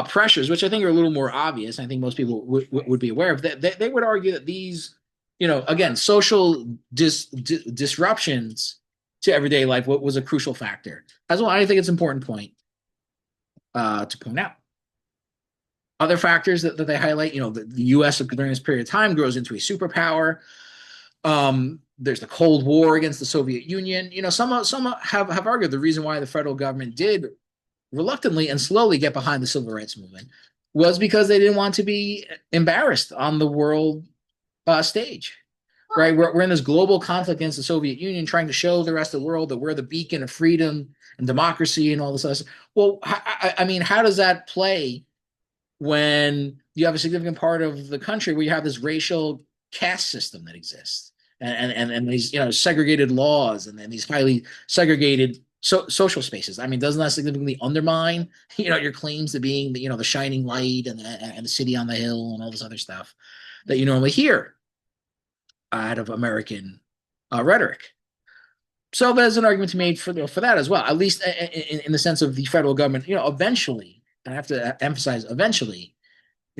pressures, which I think are a little more obvious, I think most people would be aware of, that they would argue that these, again, social disruptions to everyday life was a crucial factor as well. I think it's an important point to point out. Other factors that they highlight, the U.S. during this period of time grows into a superpower. There's the Cold War against the Soviet Union. Some have argued the reason why the federal government did reluctantly and slowly get behind the civil rights movement was because they didn't want to be embarrassed on the world stage. Right? We're in this global conflict against the Soviet Union, trying to show the rest of the world that we're the beacon of freedom and democracy and all this other stuff. Well, I mean, how does that play when you have a significant part of the country where you have this racial caste system that exists and these segregated laws and these highly segregated social spaces? I mean, doesn't that significantly undermine your claims to being the shining light and the city on the hill and all this other stuff that you normally hear out of American rhetoric? So there's an argument to be made for that as well, at least in the sense of the federal government, eventually, and I have to emphasize eventually,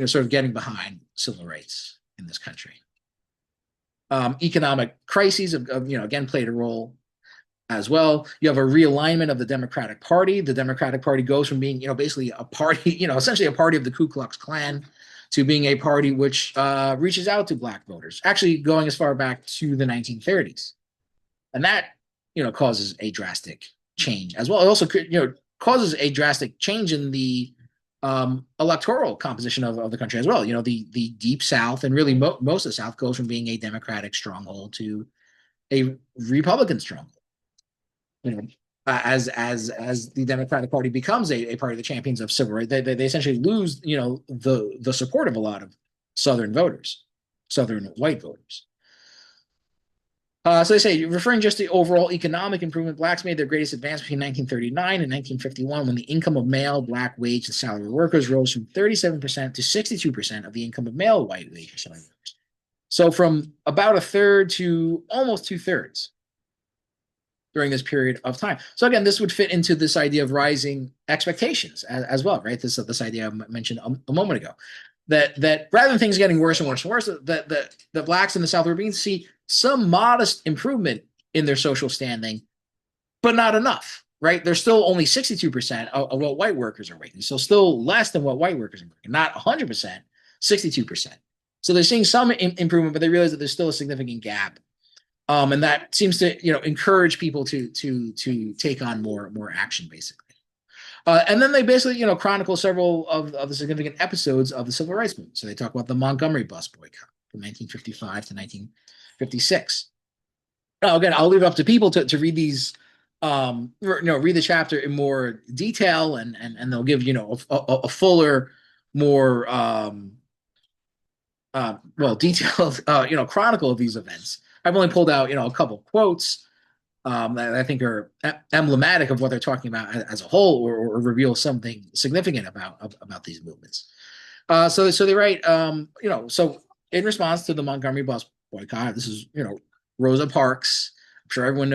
sort of getting behind civil rights in this country. Economic crises again played a role as well. You have a realignment of the Democratic Party. The Democratic Party goes from being, basically a party, essentially a party of the Ku Klux Klan, to being a party which reaches out to black voters, actually going as far back to the 1930s. And that, causes a drastic change as well. It also, causes a drastic change in the electoral composition of the country as well. The deep South, and really most of the South, goes from being a Democratic stronghold to a Republican stronghold. As the Democratic Party becomes a party of the champions of civil rights, they essentially lose, the support of a lot of Southern voters, Southern white voters. So they say, referring just to the overall economic improvement, blacks made their greatest advance between 1939 and 1951, when the income of male black wage and salary workers rose from 37% to 62% of the income of male white wage and salary workers. So from about a third to almost 2/3 during this period of time. So again, this would fit into this idea of rising expectations as well, right? This idea I mentioned a moment ago, that rather than things getting worse and worse and worse, that the blacks in the South were beginning to see some modest improvement in their social standing, but not enough, right? There's still only 62% of what white workers are making. So still less than what white workers are making, not 100%, 62%. So they're seeing some improvement, but they realize that there's still a significant gap. And that seems to, encourage people to take on more action, basically. And then they basically, chronicle several of the significant episodes of the civil rights movement. So they talk about the Montgomery bus boycott from 1955 to 1956. Now, again, I'll leave it up to people to read these, read the chapter in more detail, and they'll give, a fuller, more, detailed, chronicle of these events. I've only pulled out, a couple quotes that I think are emblematic of what they're talking about as a whole, or reveal something significant about these movements. So they write, so in response to the Montgomery bus boycott, this is, Rosa Parks. I'm sure everyone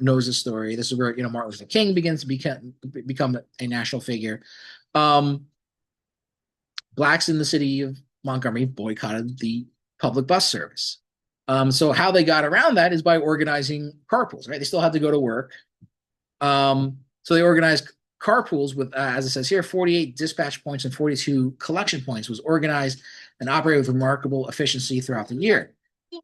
knows the story. This is where, Martin Luther King begins to become a national figure. Blacks in the city of Montgomery boycotted the public bus service. So how they got around that is by organizing carpools, right? They still had to go to work, So they organized carpools with, as it says here, 48 dispatch points and 42 collection points, was organized and operated with remarkable efficiency throughout the year.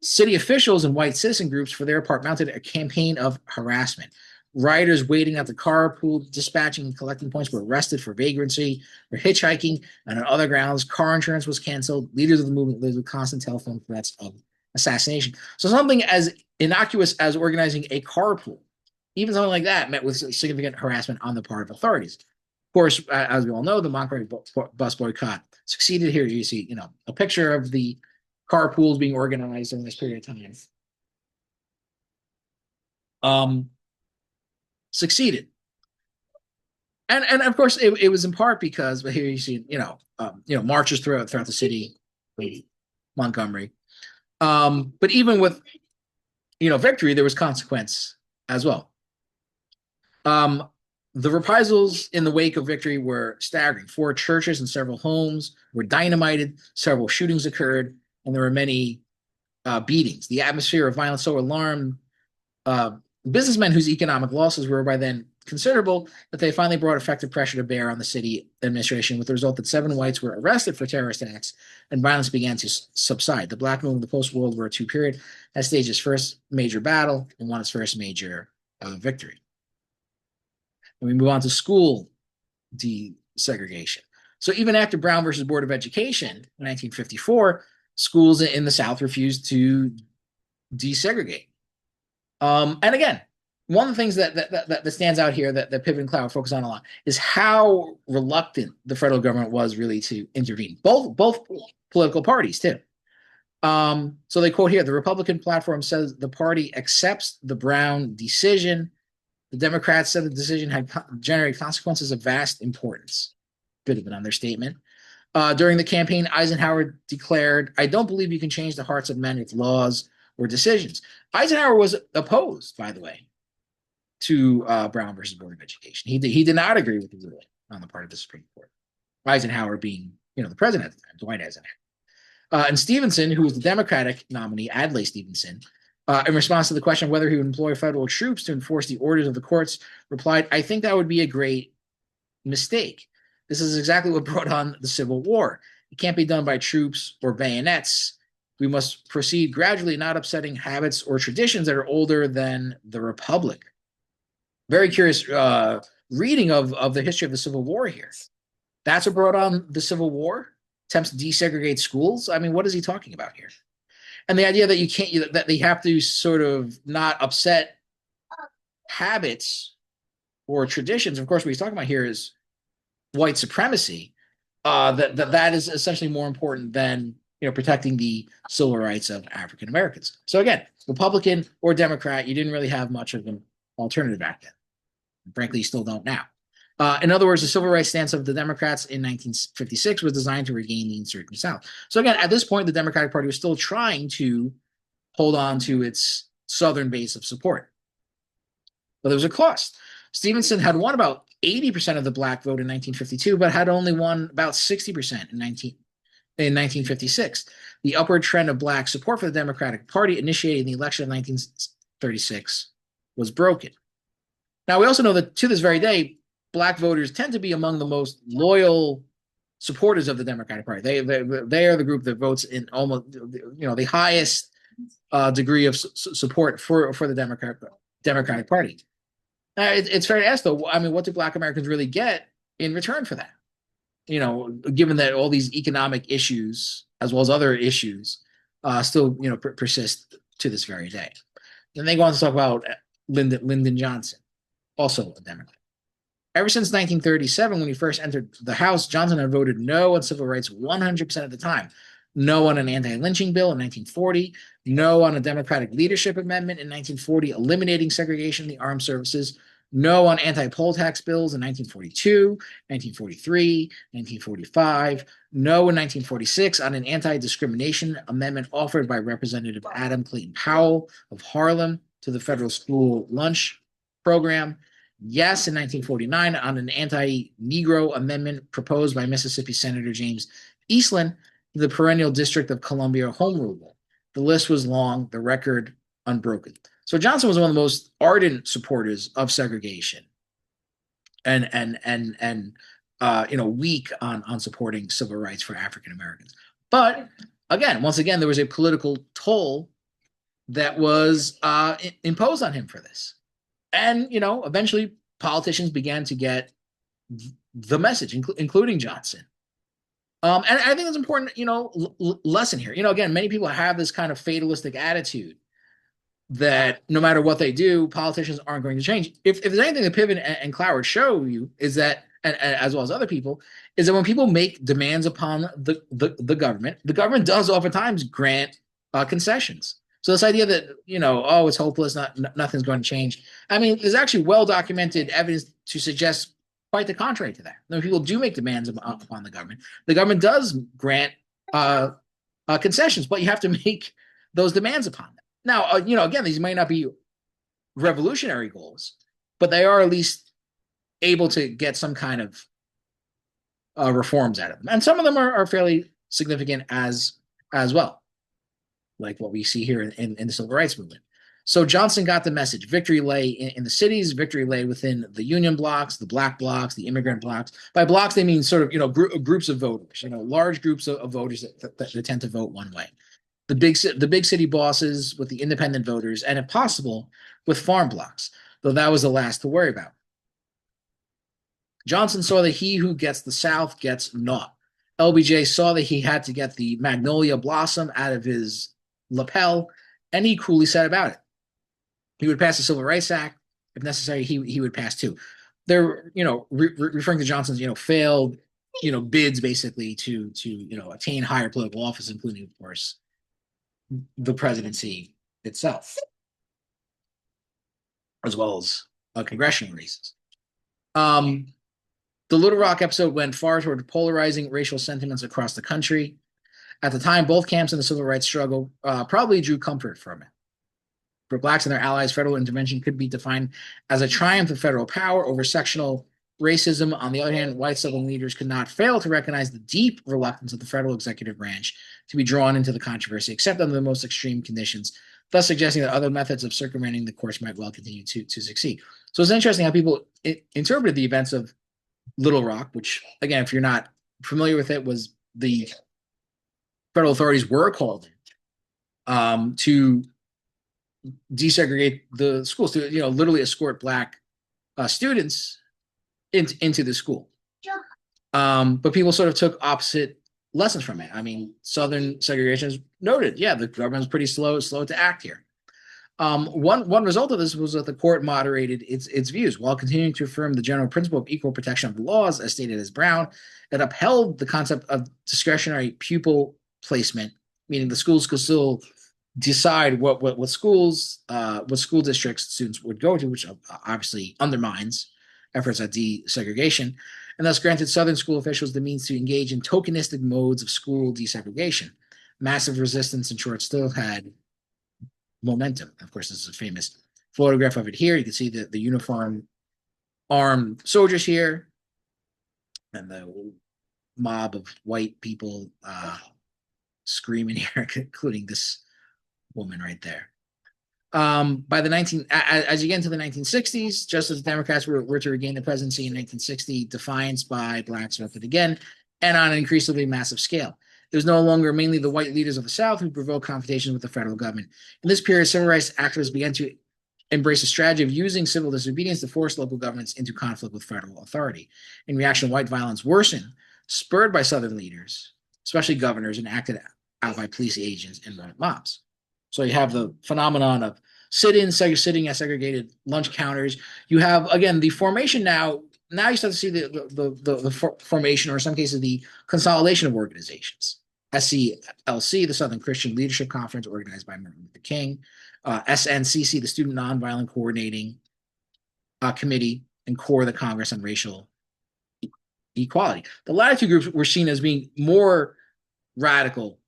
City officials and white citizen groups, for their part, mounted a campaign of harassment. Rioters waiting at the carpool, dispatching and collecting points were arrested for vagrancy or hitchhiking, and on other grounds, car insurance was canceled. Leaders of the movement lived with constant telephone threats of assassination. So something as innocuous as organizing a carpool, even something like that, met with significant harassment on the part of authorities. Of course, as we all know, the Monterey bus boycott succeeded. Here you see, a picture of the carpools being organized in this period of time. Succeeded. And of course it was in part because, but here you see, marches throughout the city, Montgomery. But even with victory, there was consequence as well. The reprisals in the wake of victory were staggering. 4 churches and several homes were dynamited, several shootings occurred, and there were many beatings. The atmosphere of violence so alarmed businessmen whose economic losses were by then considerable that they finally brought effective pressure to bear on the city administration, with the result that 7 whites were arrested for terrorist acts and violence began to subside. The Black movement of the post-World War II period had staged its first major battle and won its first major victory. And we move on to school desegregation. So even after Brown versus Board of Education in 1954, schools in the South refused to desegregate. And again, one of the things that stands out here that Piven and Cloward focus on a lot is how reluctant the federal government was really to intervene. Both political parties too. So they quote here: the Republican platform says the party accepts the Brown decision. The Democrats said the decision had generated consequences of vast importance. Bit of an understatement. During the campaign, Eisenhower declared, "I don't believe you can change the hearts of men with laws or decisions." Eisenhower was opposed, by the way, to Brown versus Board of Education. He did not agree with the ruling on the part of the Supreme Court. Eisenhower being, the president at the time, Dwight Eisenhower. And Stevenson, who was the Democratic nominee, Adlai Stevenson, in response to the question of whether he would employ federal troops to enforce the orders of the courts, replied, "I think that would be a great mistake. This is exactly what brought on the Civil War. It can't be done by troops or bayonets. We must proceed gradually, not upsetting habits or traditions that are older than the Republic." Very curious reading of the history of the Civil War here. That's what brought on the Civil War? Attempts to desegregate schools? I mean, what is he talking about here? And the idea that you can't, that they have to sort of not upset habits or traditions. Of course, what he's talking about here is white supremacy. That is essentially more important than protecting the civil rights of African Americans. So again, Republican or Democrat, you didn't really have much of an alternative back then. Frankly, you still don't now. In other words, the civil rights stance of the Democrats in 1956 was designed to regain the insurgent South. So again, at this point, the Democratic Party was still trying to hold on to its Southern base of support. But there was a cost. Stevenson had won about 80% of the Black vote in 1952, but had only won about 60% in 1956. The upward trend of Black support for the Democratic Party initiated in the election of 1936 was broken. Now, we also know that to this very day, Black voters tend to be among the most loyal supporters of the Democratic Party. They are the group that votes in almost the highest degree of support for the Democratic Party. It's fair to ask, though. I mean, what do Black Americans really get in return for that? Given that all these economic issues, as well as other issues, still persist to this very day. Then they go on to talk about Lyndon Johnson, also a Democrat. Ever since 1937, when he first entered the House, Johnson had voted no on civil rights 100% of the time. No on an anti-lynching bill in 1940, no on a Democratic leadership amendment in 1940, eliminating segregation in the armed services, no on anti-poll tax bills in 1942, 1943, 1945, no in 1946 on an anti-discrimination amendment offered by Representative Adam Clayton Powell of Harlem to the federal school lunch program. Yes, in 1949 on an anti-Negro amendment proposed by Mississippi Senator James Eastland to the perennial District of Columbia Home Rule Bill. The list was long, the record unbroken. So Johnson was one of the most ardent supporters of segregation, and weak on supporting civil rights for African Americans. But again, once again, there was a political toll that was imposed on him for this, and eventually politicians began to get the message, including Johnson. And I think it's important, lesson here. Again, many people have this kind of fatalistic attitude that no matter what they do, politicians aren't going to change. If there's anything that Piven and Cloward show you is that, and as well as other people, is that when people make demands upon the government does oftentimes grant concessions. So this idea that oh, it's hopeless, nothing's going to change. I mean, there's actually well documented evidence to suggest quite the contrary to that. When people do make demands upon the government does grant concessions, but you have to make those demands upon them. Now, again, these might not be revolutionary goals, but they are at least able to get some kind of reforms out of them. And some of them are fairly significant as well, like what we see here in the civil rights movement. So Johnson got the message. Victory lay in the cities. Victory lay within the union blocks, the black blocks, the immigrant blocks. By blocks, they mean sort of, groups of voters, large groups of voters that tend to vote one way. The big city bosses with the independent voters, and if possible, with farm blocks, though that was the last to worry about. Johnson saw that he who gets the South gets naught. LBJ saw that he had to get the magnolia blossom out of his lapel, and he coolly set about it. He would pass the Civil Rights Act. If necessary, he would pass too. They're, referring to Johnson's, failed, bids basically to attain higher political office, including, of course, the presidency itself, as well as congressional races. The Little Rock episode went far toward polarizing racial sentiments across the country. At the time, both camps in the civil rights struggle probably drew comfort from it. For blacks and their allies, federal intervention could be defined as a triumph of federal power over sectional racism. On the other hand, white civil leaders could not fail to recognize the deep reluctance of the federal executive branch to be drawn into the controversy, except under the most extreme conditions, thus suggesting that other methods of circumventing the course might well continue to succeed. So it's interesting how people interpreted the events of Little Rock, which, again, if you're not familiar with it, was the federal authorities were called in to desegregate the schools, to literally escort black students into the school. But people sort of took opposite lessons from it. I mean, Southern segregation is noted. Yeah, the government's pretty slow to act here. One result of this was that the court moderated its views while continuing to affirm the general principle of equal protection of the laws, as stated as Brown. It upheld the concept of discretionary pupil placement, meaning the schools could still decide what school districts students would go to, which obviously undermines efforts at desegregation, and thus granted Southern school officials the means to engage in tokenistic modes of school desegregation. Massive resistance, in short, still had momentum. Of course, this is a famous photograph of it here. You can see the uniformed armed soldiers here, and the mob of white people screaming here, including this woman right there. As you get into the 1960s, just as the Democrats were to regain the presidency in 1960, defiance by blacks erupted again, and on an increasingly massive scale. It was no longer mainly the white leaders of the South who provoked confrontation with the federal government. In this period, civil rights activists began to embrace a strategy of using civil disobedience to force local governments into conflict with federal authority. In reaction, white violence worsened, spurred by Southern leaders, especially governors, and acted out by police agents and riot mobs. So you have the phenomenon of sitting at segregated lunch counters. You have, again, the formation now you start to see the formation, or in some cases, the consolidation of organizations. SCLC, the Southern Christian Leadership Conference, organized by Martin Luther King. SNCC, the Student Nonviolent Coordinating Committee, and CORE, the Congress on Racial Equality. The latter two groups were seen as being more radical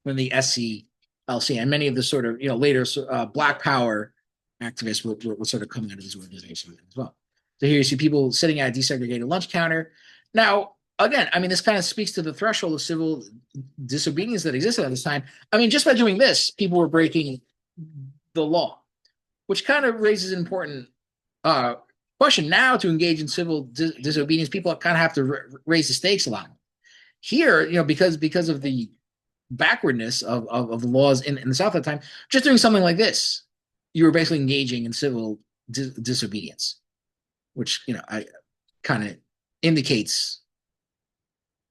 than the SCLC, and many of the sort of later Black Power activists were sort of coming out of these organizations as well. So here you see people sitting at a desegregated lunch counter. Now, again, I mean, this kind of speaks to the threshold of civil disobedience that existed at this time. I mean, just by doing this, people were breaking the law. which kind of raises an important uh, question. Now, to engage in civil disobedience, people kind of have to raise the stakes a lot. Here, because of the backwardness of the laws in the South at the time, just doing something like this, you were basically engaging in civil disobedience, which I kind of indicates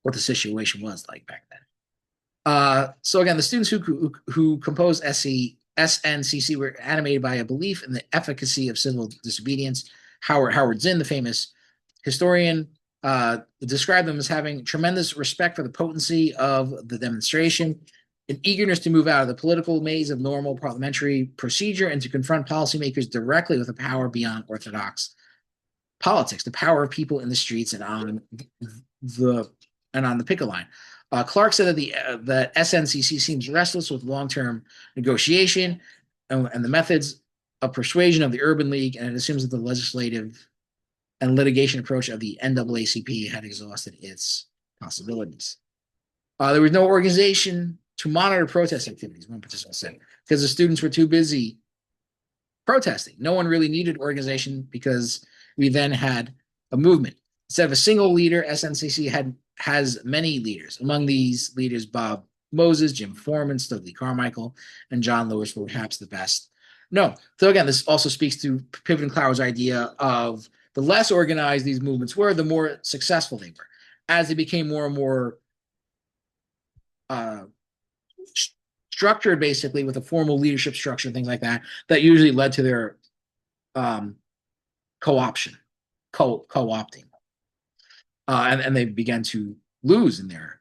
what the situation was like back then. So again, the students who composed SNCC were animated by a belief in the efficacy of civil disobedience. Howard Zinn, the famous historian, described them as having tremendous respect for the potency of the demonstration, an eagerness to move out of the political maze of normal parliamentary procedure and to confront policymakers directly with a power beyond orthodox politics, the power of people in the streets and on the picket line. Clark said that the SNCC seems restless with long-term negotiation and the methods of persuasion of the Urban League, and it assumes that the legislative and litigation approach of the NAACP had exhausted its possibilities. There was no organization to monitor protest activities, one participant said, because the students were too busy protesting. No one really needed organization because we then had a movement. Instead of a single leader, SNCC has many leaders. Among these leaders, Bob Moses, Jim Foreman, Stokely Carmichael, and John Lewis were perhaps the best. No. So again, this also speaks to Piven and Cloward's idea of the less organized these movements were, the more successful they were. As they became more and more structured, basically, with a formal leadership structure, things like that, that usually led to their co-opting. And they began to lose in their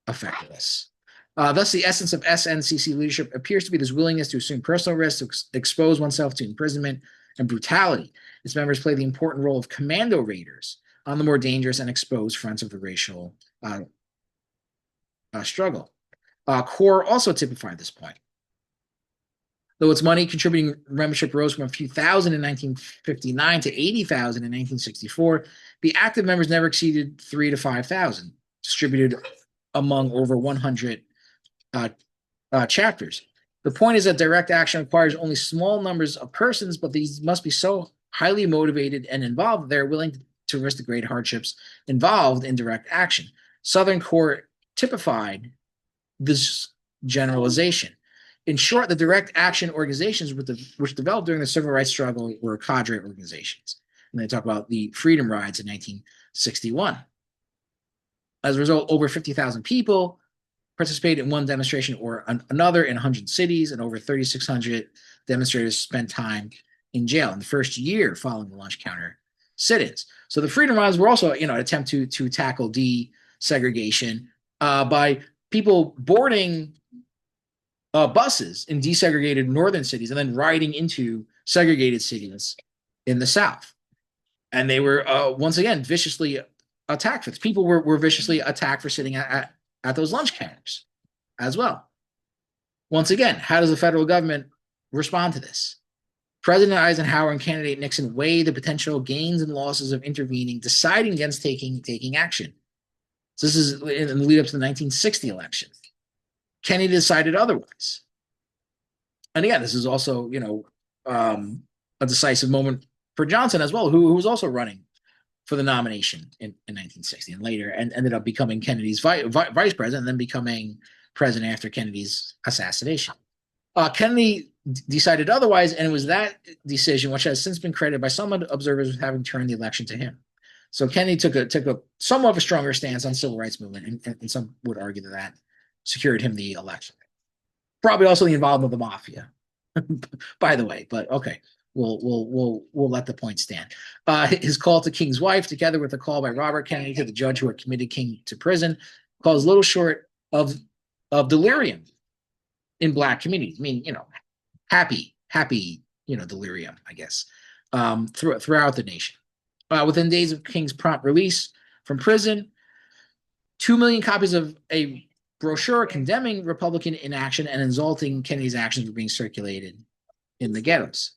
effectiveness. Thus, the essence of SNCC leadership appears to be this willingness to assume personal risk, to expose oneself to imprisonment and brutality. Its members play the important role of commando raiders on the more dangerous and exposed fronts of the racial struggle. CORE also typified this point. Though its money contributing membership rose from a few thousand in 1959 to 80,000 in 1964, the active members never exceeded 3,000 to 5,000, distributed among over 100 chapters. The point is that direct action requires only small numbers of persons, but these must be so highly motivated and involved that they're willing to risk the great hardships involved in direct action. Southern CORE typified this generalization. In short, the direct action organizations which developed during the civil rights struggle were cadre organizations. And they talk about the Freedom Rides in 1961. As a result, over 50,000 people participated in one demonstration or another in 100 cities, and over 3,600 demonstrators spent time in jail in the first year following the lunch counter sit-ins. So the Freedom Rides were also, an attempt to tackle desegregation by people boarding buses in desegregated northern cities and then riding into segregated cities in the South. And they were, once again, viciously attacked for this. People were viciously attacked for sitting at those lunch counters as well. Once again, how does the federal government respond to this? President Eisenhower and candidate Nixon weigh the potential gains and losses of intervening, deciding against taking action. So this is in the lead up to the 1960 election. Kennedy decided otherwise. And again, this is also, a decisive moment for Johnson as well, who was also running for the nomination in 1960 and later, and ended up becoming Kennedy's vice president and then becoming president after Kennedy's assassination. Kennedy decided otherwise, and it was that decision which has since been credited by some observers with having turned the election to him. So Kennedy took a somewhat of a stronger stance on civil rights movement, and some would argue that secured him the election. Probably also the involvement of the mafia, by the way. But okay, we'll let the point stand. His call to King's wife, together with a call by Robert Kennedy to the judge who had committed King to prison, caused little short of delirium in Black communities. I mean, happy, delirium, I guess, throughout the nation. Within days of King's prompt release from prison, 2 million copies of a brochure condemning Republican inaction and exalting Kennedy's actions were being circulated in the ghettos.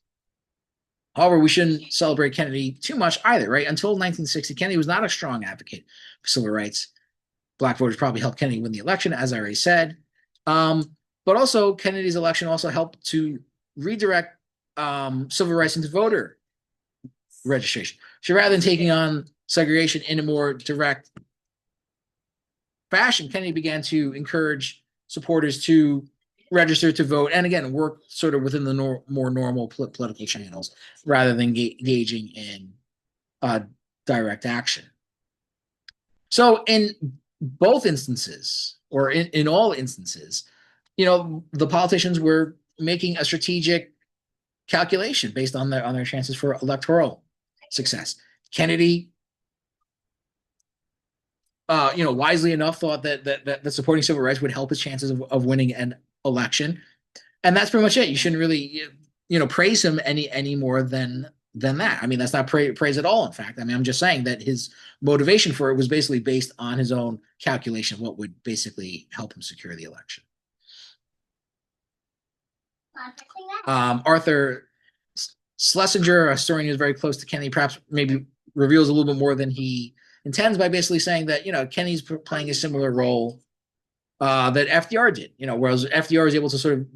However, we shouldn't celebrate Kennedy too much either, right? Until 1960, Kennedy was not a strong advocate for civil rights. Black voters probably helped Kennedy win the election, as I already said. But also, Kennedy's election also helped to redirect civil rights into voter registration. So rather than taking on segregation in a more direct fashion, Kennedy began to encourage supporters to register to vote and again work sort of within the more normal political channels rather than engaging in uh, direct action. So in both instances, or in all instances, the politicians were making a strategic calculation based on their chances for electoral success. Kennedy, wisely enough, thought that supporting civil rights would help his chances of winning an election, and that's pretty much it. You shouldn't really, praise him any more than that. I mean, that's not praise at all. In fact, I mean, I'm just saying that his motivation for it was basically based on his own calculation of what would basically help him secure the election. Arthur Schlesinger, a historian who's very close to Kennedy, perhaps maybe reveals a little bit more than he intends by basically saying that Kennedy's playing a similar role that FDR did. Whereas FDR was able to sort of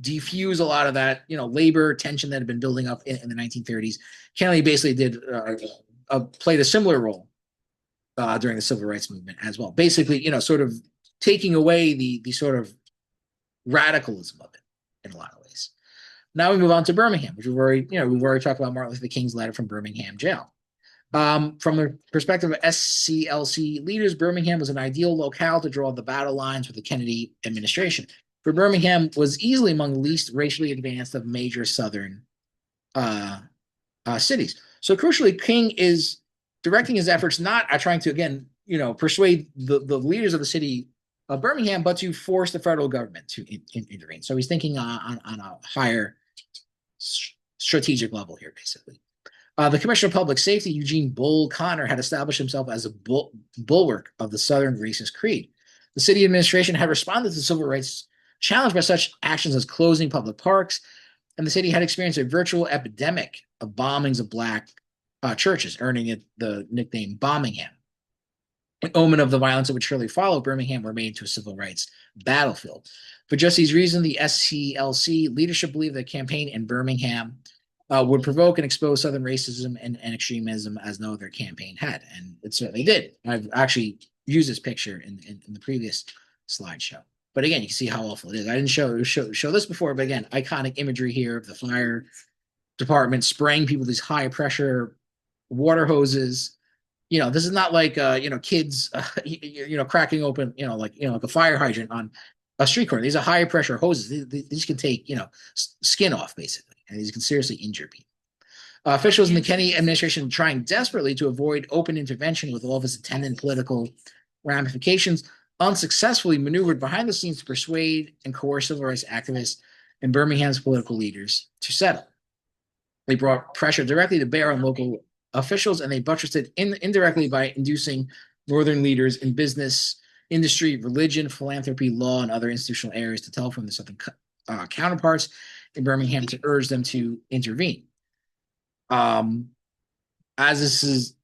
defuse a lot of that labor tension that had been building up in the 1930s. Kennedy basically played a similar role during the civil rights movement as well. Basically, sort of taking away the sort of radicalism of it in a lot of ways. Now we move on to Birmingham, which we've already talked about Martin Luther King's letter from Birmingham jail. From the perspective of SCLC leaders, Birmingham was an ideal locale to draw the battle lines with the Kennedy administration. For Birmingham was easily among the least racially advanced of major Southern cities. So crucially, King is directing his efforts not at trying to, again, persuade the leaders of the city of Birmingham, but to force the federal government to intervene. So he's thinking on a higher strategic level here, basically. The Commissioner of Public Safety, Eugene Bull Connor, had established himself as a bulwark of the Southern racist creed. The city administration had responded to civil rights challenged by such actions as closing public parks, and the city had experienced a virtual epidemic of bombings of black churches, earning it the nickname Bombingham. An omen of the violence that would surely follow, Birmingham were made into a civil rights battlefield. For just these reasons, the SCLC leadership believed that campaign in Birmingham would provoke and expose Southern racism and extremism as no other campaign had, and it certainly did. I've actually used this picture in the previous slideshow. But again, you can see how awful it is. I didn't show this before, but again, iconic imagery here of the fire department spraying people with these high pressure water hoses. This is not like kids cracking open like a fire hydrant on a street corner. These are high pressure hoses. These can take skin off basically, and these can seriously injure people. Officials in the Kennedy administration trying desperately to avoid open intervention with all of its attendant political ramifications unsuccessfully maneuvered behind the scenes to persuade and coerce civil rights activists and Birmingham's political leaders to settle. They brought pressure directly to bear on local officials, and they buttressed it indirectly by inducing Northern leaders in business, industry, religion, philanthropy, law, and other institutional areas to telephone their Southern counterparts in Birmingham to urge them to intervene. As this is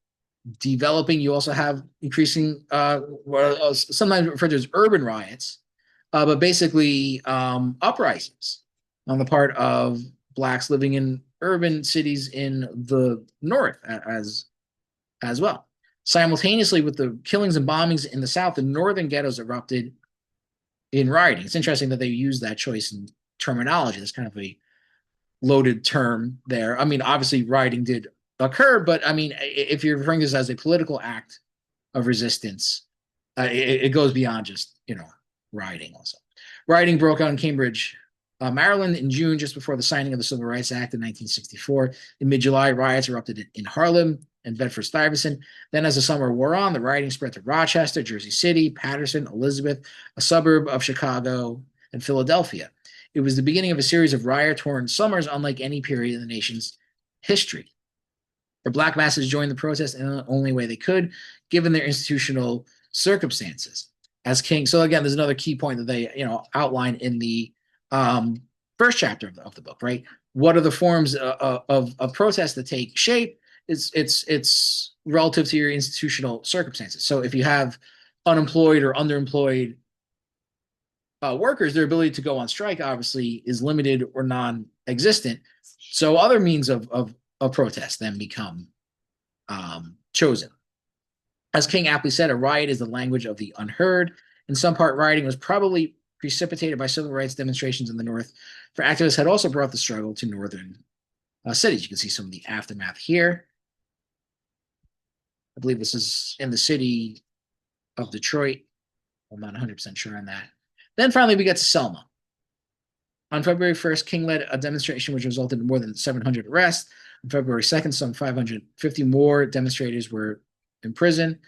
developing, you also have increasing sometimes referred to as urban riots, but basically uprisings on the part of blacks living in urban cities in the north as well. Simultaneously with the killings and bombings in the south, the northern ghettos erupted in rioting. It's interesting that they use that choice in terminology. That's kind of a loaded term there. I mean, obviously rioting did occur, but I mean, if you're referring to this as a political act of resistance, it goes beyond just rioting. Also, rioting broke out in Cambridge, Maryland, in June, just before the signing of the Civil Rights Act in 1964. In mid-July, riots erupted in Harlem and Bedford-Stuyvesant. Then, as the summer wore on, the rioting spread to Rochester, Jersey City, Patterson, Elizabeth, a suburb of Chicago, and Philadelphia. It was the beginning of a series of riot-torn summers unlike any period in the nation's history. The black masses joined the protest in the only way they could, given their institutional circumstances. As King, so again, there's another key point that they outline in the first chapter of the book, right? What are the forms of protest that take shape? It's relative to your institutional circumstances. So if you have unemployed or underemployed workers, their ability to go on strike obviously is limited or non-existent. So other means of protest then become chosen. As King aptly said, a riot is the language of the unheard. In some part, rioting was probably precipitated by civil rights demonstrations in the North, for activists had also brought the struggle to northern cities. You can see some of the aftermath here. I believe this is in the city of Detroit. I'm not 100% sure on that. Then finally, we get to Selma. On February 1st, King led a demonstration which resulted in more than 700 arrests. On February 2nd, some 550 more demonstrators were in prison.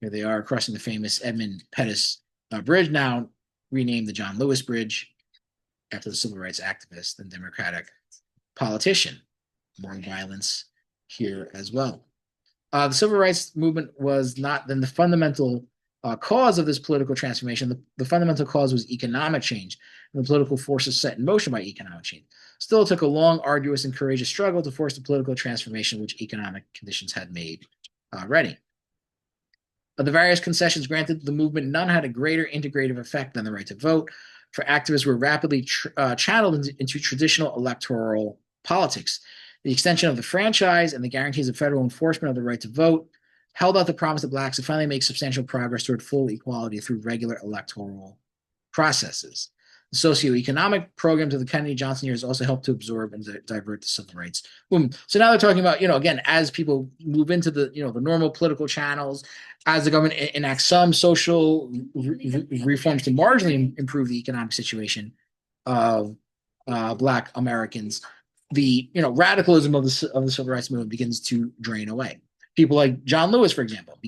Here they are crossing the famous Edmund Pettus Bridge, now renamed the John Lewis Bridge after the civil rights activist and Democratic politician. More violence here as well. The civil rights movement was not then the fundamental cause of this political transformation. The fundamental cause was economic change and the political forces set in motion by economic change. Still, it took a long, arduous, and courageous struggle to force the political transformation which economic conditions had made ready. Of the various concessions granted to the movement, none had a greater integrative effect than the right to vote, for activists were rapidly channeled into traditional electoral politics. The extension of the franchise and the guarantees of federal enforcement of the right to vote held out the promise of blacks to finally make substantial progress toward full equality through regular electoral processes. The socioeconomic programs of the Kennedy-Johnson years also helped to absorb and divert the civil rights movement. So now they're talking about, again, as people move into the normal political channels, as the government enacts some social reforms to marginally improve the economic situation of Black Americans, the radicalism of the civil rights movement begins to drain away. People like John Lewis, for example,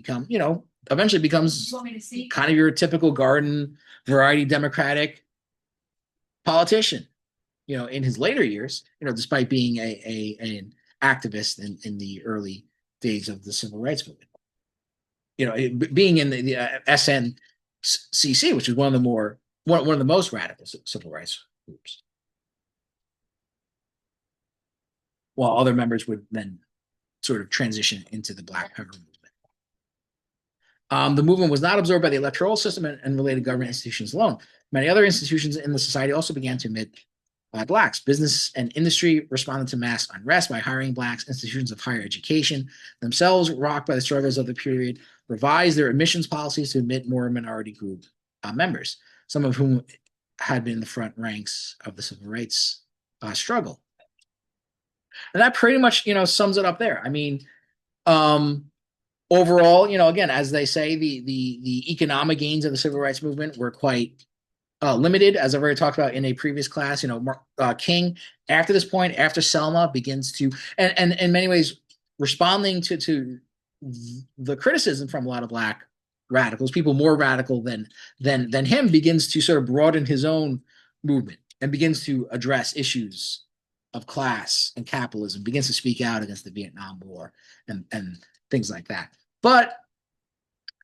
eventually becomes kind of your typical garden variety Democratic politician, in his later years, despite being an activist in the early days of the civil rights movement. Being in the SNCC, which is one of the most radical civil rights groups, while other members would then sort of transition into the Black Power movement. The movement was not absorbed by the electoral system and related government institutions alone. Many other institutions in the society also began to admit blacks. Business and industry responded to mass unrest by hiring blacks. Institutions of higher education, themselves rocked by the struggles of the period, revised their admissions policies to admit more minority group members, some of whom had been in the front ranks of the civil rights struggle. And that pretty much, sums it up there. I mean, overall, again, as they say, the economic gains of the civil rights movement were quite limited, as I've already talked about in a previous class. King, after this point, after Selma, begins to, and in many ways, responding to the criticism from a lot of Black radicals, people more radical than him, begins to sort of broaden his own movement and begins to address issues of class and capitalism, begins to speak out against the Vietnam War and things like that. But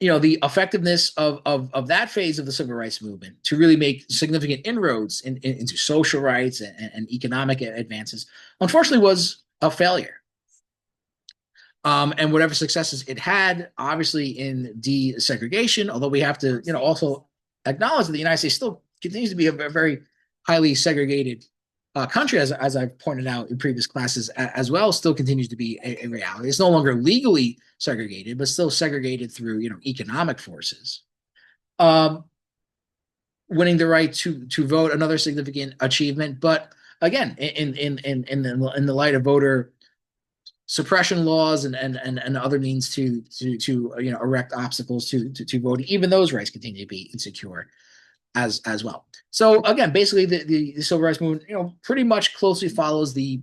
the effectiveness of that phase of the civil rights movement to really make significant inroads into social rights and economic advances, unfortunately, was a failure. And whatever successes it had, obviously, in desegregation, although we have to, also acknowledge that the United States still continues to be a very highly segregated country, as I've pointed out in previous classes as well, still continues to be a reality. It's no longer legally segregated, but still segregated through economic forces. Winning the right to vote, another significant achievement, but again, in the light of voter suppression laws and other means to erect obstacles to voting, even those rights continue to be insecure as well. So again, basically the civil rights movement, pretty much closely follows the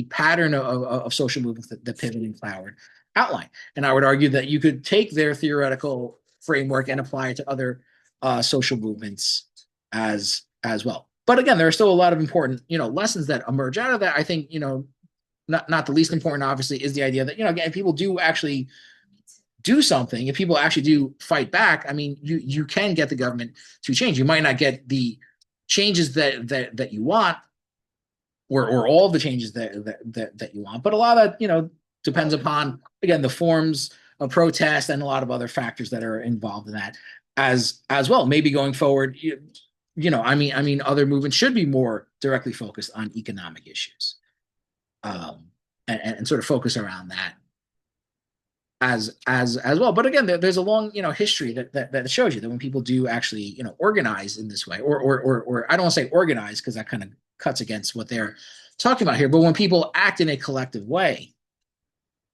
pattern of social movements that Piven and Cloward outline. And I would argue that you could take their theoretical framework and apply it to other social movements as well. But again, there are still a lot of important lessons that emerge out of that. I think not the least important, obviously, is the idea that again, if people do actually do something, if people actually do fight back, I mean, you can get the government to change. You might not get the changes that you want, or all the changes that you want, but a lot of that depends upon, again, the forms of protest and a lot of other factors that are involved in that as well. Maybe going forward, other movements should be more directly focused on economic issues, and sort of focus around that as well. But again, there's a long history that shows you that when people do actually organize in this way, or I don't want to say organize because that kind of cuts against what they're talking about here. But when people act in a collective way,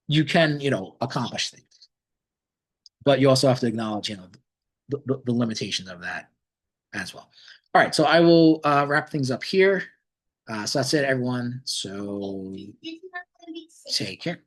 you can accomplish things. But you also have to acknowledge the limitations of that as well. All right, so I will wrap things up here. So that's it, everyone. So take care.